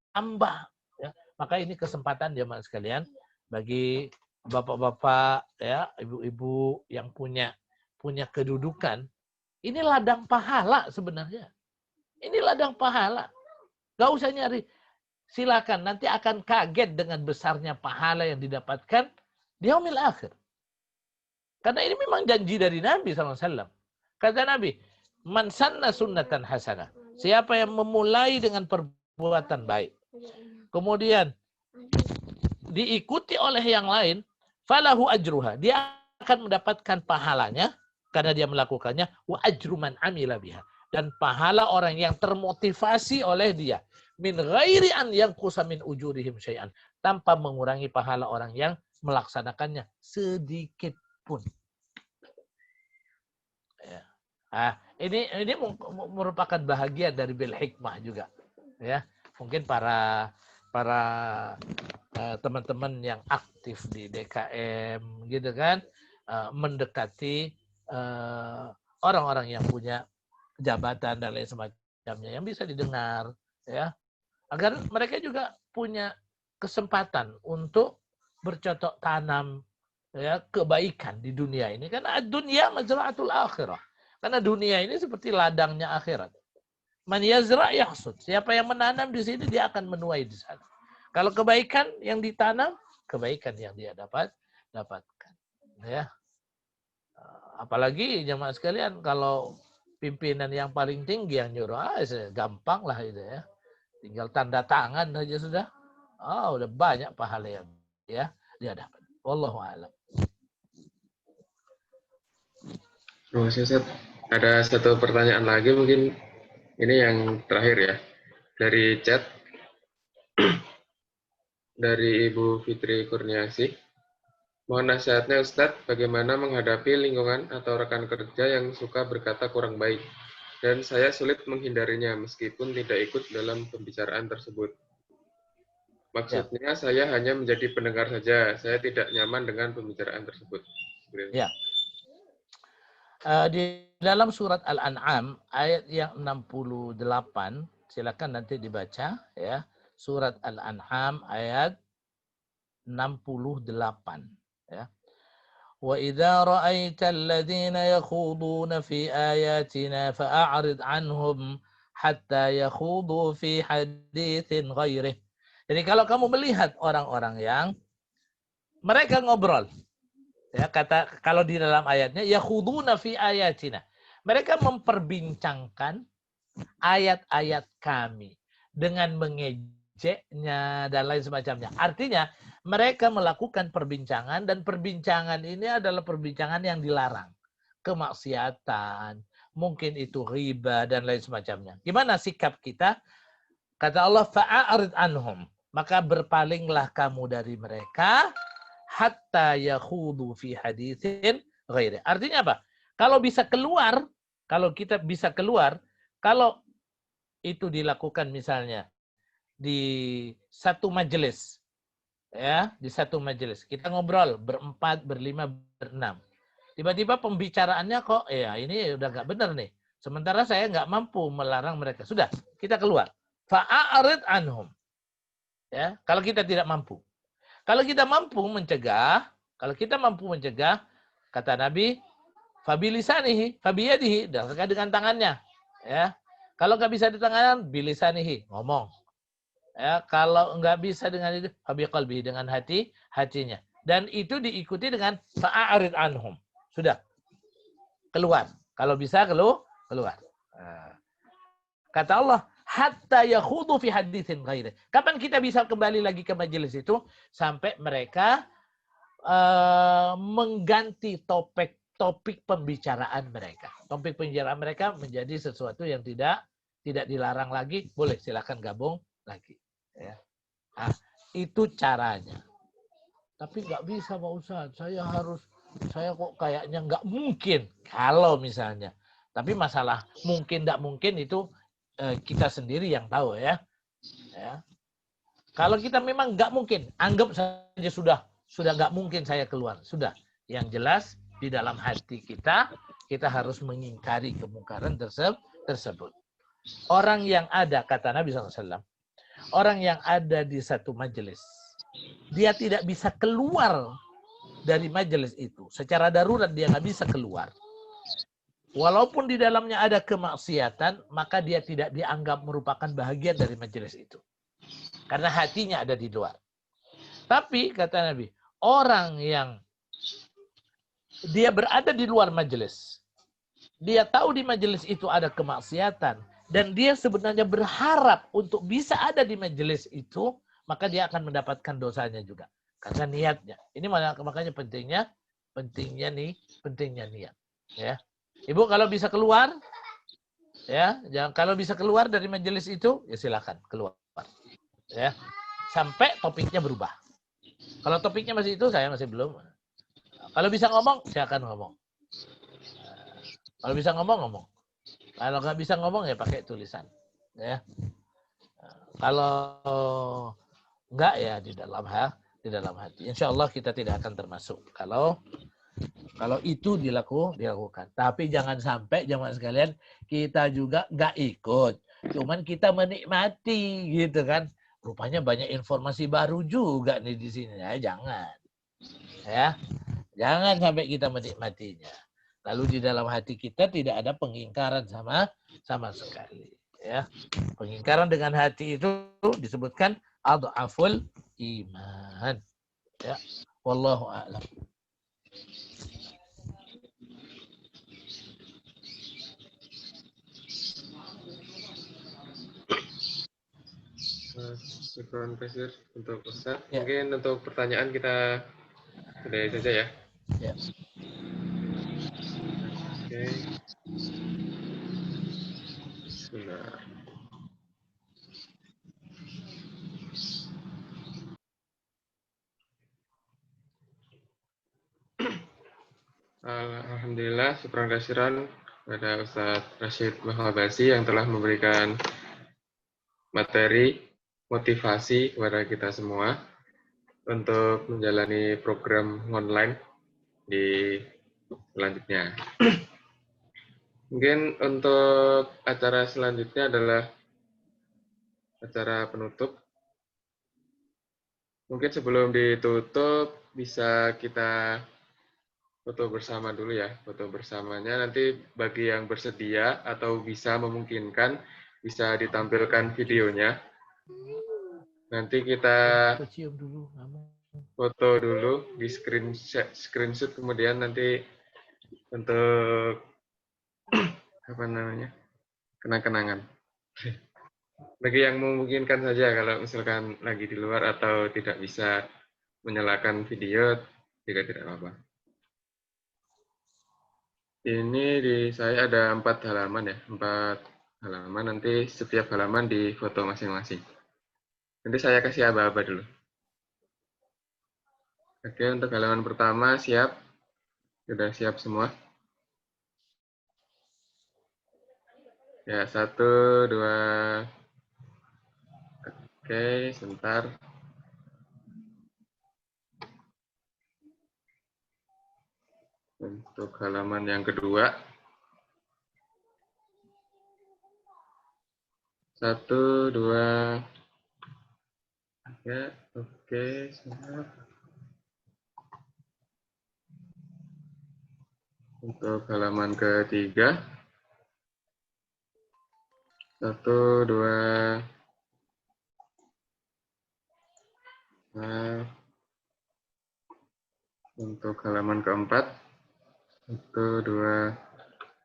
tambah. Ya. Maka ini kesempatan jemaah sekalian bagi bapak-bapak, ya, ibu-ibu yang punya kedudukan. Ini ladang pahala sebenarnya. Ini ladang pahala. Gak usah nyari. Silakan, nanti akan kaget dengan besarnya pahala yang didapatkan di yaumil akhir. Karena ini memang janji dari Nabi SAW. Kata Nabi, Man sanna sunnatan hasanah. Siapa yang memulai dengan perbuatan baik. Kemudian diikuti oleh yang lain, falahu ajruha. Dia akan mendapatkan pahalanya karena dia melakukannya, wa ajru man amila biha. Dan pahala orang yang termotivasi oleh dia. Min ghairi an yanqusa min ujurihim syai'an. Tanpa mengurangi pahala orang yang melaksanakannya sedikit pun. Ya. Ini merupakan bahagian dari bil hikmah juga. Ya, mungkin para teman-teman yang aktif di DKM gitu kan, mendekati orang-orang yang punya jabatan dan lain semacamnya yang bisa didengar, ya, agar mereka juga punya kesempatan untuk bercocok tanam, ya, kebaikan di dunia ini. Karena dunia mazra'atul akhirah. Karena dunia ini seperti ladangnya akhirat. Man yazra' yahsud. Siapa yang menanam di sini, dia akan menuai di sana. Kalau kebaikan yang ditanam, kebaikan yang dia dapatkan. Ya. Apalagi jemaah sekalian, kalau pimpinan yang paling tinggi yang nyuruh, gampang lah itu ya. Tinggal tanda tangan saja sudah. Udah banyak pahala yang dia dapat. Wallahu a'lam. Terima kasih, Ustaz. Ada satu pertanyaan lagi, mungkin ini yang terakhir ya. Dari chat. Dari Ibu Fitri Kurniasih. Mohon nasihatnya Ustadz, bagaimana menghadapi lingkungan atau rekan kerja yang suka berkata kurang baik. Dan saya sulit menghindarinya meskipun tidak ikut dalam pembicaraan tersebut. Maksudnya saya hanya menjadi pendengar saja, saya tidak nyaman dengan pembicaraan tersebut. Ya. Di dalam surat Al-An'am ayat yang 68, silakan nanti dibaca ya. Surat Al-An'am ayat 68 ya. Wa idza ra'aita alladziina yakhuduna fi ayatina fa'arid 'anhum hatta yakhudu fi haditsin ghairih. Jadi kalau kamu melihat orang-orang yang mereka ngobrol, ya, kata kalau di dalam ayatnya yakhuduna fi ayatina, mereka memperbincangkan ayat-ayat kami dengan mengejeknya dan lain semacamnya. Artinya mereka melakukan perbincangan dan perbincangan ini adalah perbincangan yang dilarang, kemaksiatan, mungkin itu riba dan lain semacamnya. Gimana sikap kita? Kata Allah, fa'arid anhum, maka berpalinglah kamu dari mereka hatta yakhudu fi haditsin ghairi. Artinya apa? Kalau bisa keluar, kalau kita bisa keluar, kalau itu dilakukan misalnya di satu majelis, ya, di satu majelis kita ngobrol berempat, berlima, berenam. Tiba-tiba pembicaraannya kok, ya ini udah nggak benar nih. Sementara saya nggak mampu melarang mereka. Sudah, kita keluar. Fa'arid anhum. Ya, kalau kita tidak mampu. Kalau kita mampu mencegah, kata Nabi, fabilisanihi, fabiyadihi, dengan tangannya. Ya, kalau nggak bisa di tangan, bilisanihi, ngomong. Ya, kalau nggak bisa dengan itu, fabiqalbihi, dengan hatinya. Dan itu diikuti dengan fa'arid anhum. Sudah, keluar. Kalau bisa keluar. Kata Allah, hatta yakhudu fi haditsin ghairi. Kapan kita bisa kembali lagi ke majelis itu? Sampai mereka mengganti topik pembicaraan mereka. Topik pembicaraan mereka menjadi sesuatu yang tidak dilarang lagi. Boleh, silakan gabung lagi. Ya. Nah, itu caranya. Tapi nggak bisa Pak Ustadz. Saya kok kayaknya nggak mungkin. Kalau misalnya. Tapi masalah mungkin nggak mungkin itu kita sendiri yang tahu ya. Kalau kita memang nggak mungkin, anggap saja sudah nggak mungkin saya keluar. Sudah. Yang jelas di dalam hati kita harus mengingkari kemungkaran tersebut. Orang yang ada, kata Nabi SAW, orang yang ada di satu majelis, dia tidak bisa keluar dari majelis itu. Secara darurat dia nggak bisa keluar. Walaupun di dalamnya ada kemaksiatan, maka dia tidak dianggap merupakan bahagian dari majelis itu. Karena hatinya ada di luar. Tapi, kata Nabi, orang yang dia berada di luar majelis, dia tahu di majelis itu ada kemaksiatan, dan dia sebenarnya berharap untuk bisa ada di majelis itu, maka dia akan mendapatkan dosanya juga. Karena niatnya. Ini makanya pentingnya niat. Ya. Ibu kalau bisa keluar, ya, kalau bisa keluar dari majelis itu, ya silakan keluar. Ya. Sampai topiknya berubah. Kalau topiknya masih itu, saya masih belum. Kalau bisa ngomong, saya akan ngomong. Kalau bisa ngomong. Kalau nggak bisa ngomong, ya pakai tulisan. Ya. Kalau nggak, ya di dalam hati. Insya Allah kita tidak akan termasuk. Kalau itu dilakukan. Tapi jangan sampai jemaah sekalian kita juga nggak ikut. Cuman kita menikmati gitu kan. Rupanya banyak informasi baru juga nih di sini. Ya, jangan. Ya. Jangan sampai kita menikmatinya. Lalu di dalam hati kita tidak ada pengingkaran sama sekali. Ya. Pengingkaran dengan hati itu disebutkan adhaful iman. Ya. Wallahu a'lam. Syukron kasih untuk Ustaz. Ya. Mungkin untuk pertanyaan kita sudahi saja ya. Ya. Oke. Bismillah. Alhamdulillah, syukran kasiran kepada Ustaz Rashid Mahabasi yang telah memberikan materi motivasi kepada kita semua untuk menjalani program online di selanjutnya. Mungkin untuk acara selanjutnya adalah acara penutup. Mungkin sebelum ditutup bisa kita foto bersama dulu ya. Foto bersamanya nanti bagi yang bersedia atau bisa memungkinkan bisa ditampilkan videonya. Nanti kita foto dulu di screenshot kemudian nanti untuk apa namanya? Kenang-kenangan. Bagi yang memungkinkan saja kalau misalkan lagi di luar atau tidak bisa menyalakan video juga tidak apa-apa. Ini di saya ada 4 halaman ya, 4 halaman. Nanti setiap halaman di foto masing-masing. Nanti saya kasih aba-aba dulu. Oke, untuk halaman pertama siap? Sudah siap semua? Ya, 1, 2. Oke, sebentar. Untuk halaman yang kedua. 1, 2. Oke, siap. Untuk halaman ketiga. 1, 2. Nah, untuk halaman keempat. 1, 2,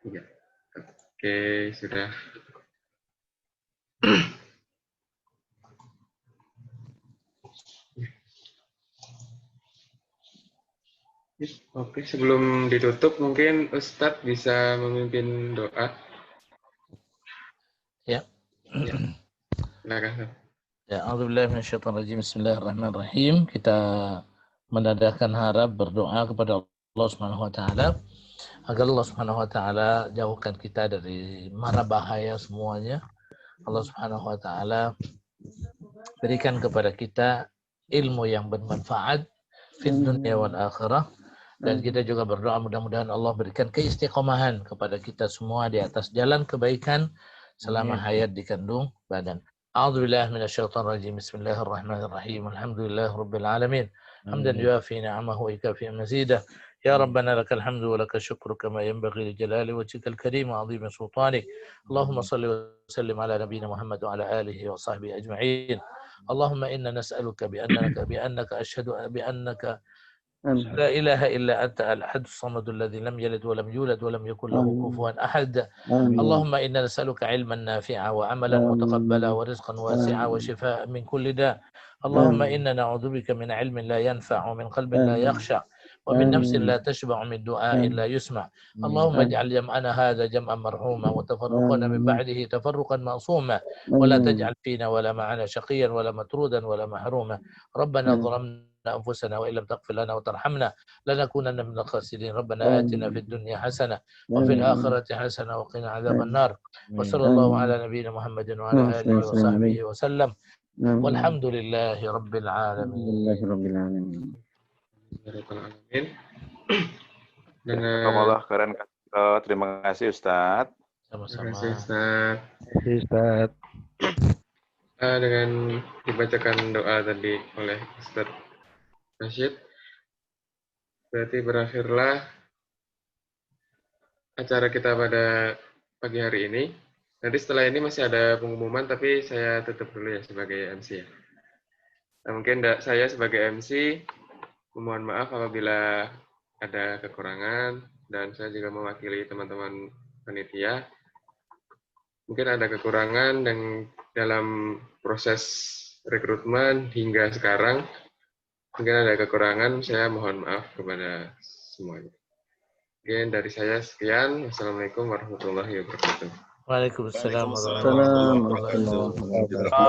3. Oke, sudah. Oke, sebelum ditutup mungkin Ustadz bisa memimpin doa. Ya. Silakan. Ya, a'udzubillahi minasyaitonirrajim. Bismillahirrahmanirrahim. Kita menandakan harap berdoa kepada Allah Subhanahu wa taala agar Allah Subhanahu wa taala jauhkan kita dari mara bahaya semuanya. Allah Subhanahu wa taala berikan kepada kita ilmu yang bermanfaat fid dunya wal akhirah, dan kita juga berdoa mudah-mudahan Allah berikan keistiqomahan kepada kita semua di atas jalan kebaikan selama hayat dikandung badan. A'udzubillahi minasyaitonirrajim. Bismillahirrahmanirrahim. Alhamdulillahirabbil alamin. Hamdan yuafi ni'amahu wa yukafi mazidah. يا ربنا لك الحمد ولك الشكر كما ينبغي لجلال وجهك الكريم وعظيم سلطانك. اللهم صل وسلم على نبينا محمد وعلى آله وصحبه أجمعين. اللهم إنا نسألك بأنك لا إله إلا أنت الأحد الصمد الذي لم يلد ولم يولد ولم يكن له كفوا أحد. اللهم إنا نسألك علما نافعا وعملا متقبلا ورزقا واسعا وشفاء من كل داء. اللهم إنا نعوذ بك من علم لا ينفع ومن قلب لا يخشع ومن نفس لا تشبع من دعاء لا يسمع. اللهم اجعل جمعنا هذا جمعا مرحوما وتفرقنا من بعده تفرقا معصوما ولا تجعل فينا ولا معنا شقيا ولا مطرودا ولا محروما. ربنا ظلمنا أنفسنا وإن لم تغفر لنا وترحمنا لنكونن من الخاسرين. ربنا آتنا في الدنيا حسنة وفي الآخرة حسنة وقنا عذاب النار. وصلى الله على نبينا محمد وعلى آله وصحبه وسلم والحمد لله رب العالمين. Jazakumullah khairan. Terima kasih Ustadz. Terima kasih Ustadz. Ustaz. Dengan dibacakan doa tadi oleh Ustadz Rashid, berarti berakhirlah acara kita pada pagi hari ini. Nanti setelah ini masih ada pengumuman, tapi saya tutup dulu ya sebagai MC ya. Nah, mungkin saya sebagai MC mohon maaf apabila ada kekurangan, dan saya juga mewakili teman-teman panitia. Mungkin ada kekurangan dan dalam proses rekrutmen hingga sekarang, mungkin ada kekurangan, saya mohon maaf kepada semuanya. Mungkin dari saya sekian. Wassalamualaikum warahmatullahi wabarakatuh. Waalaikumsalam warahmatullahi wabarakatuh.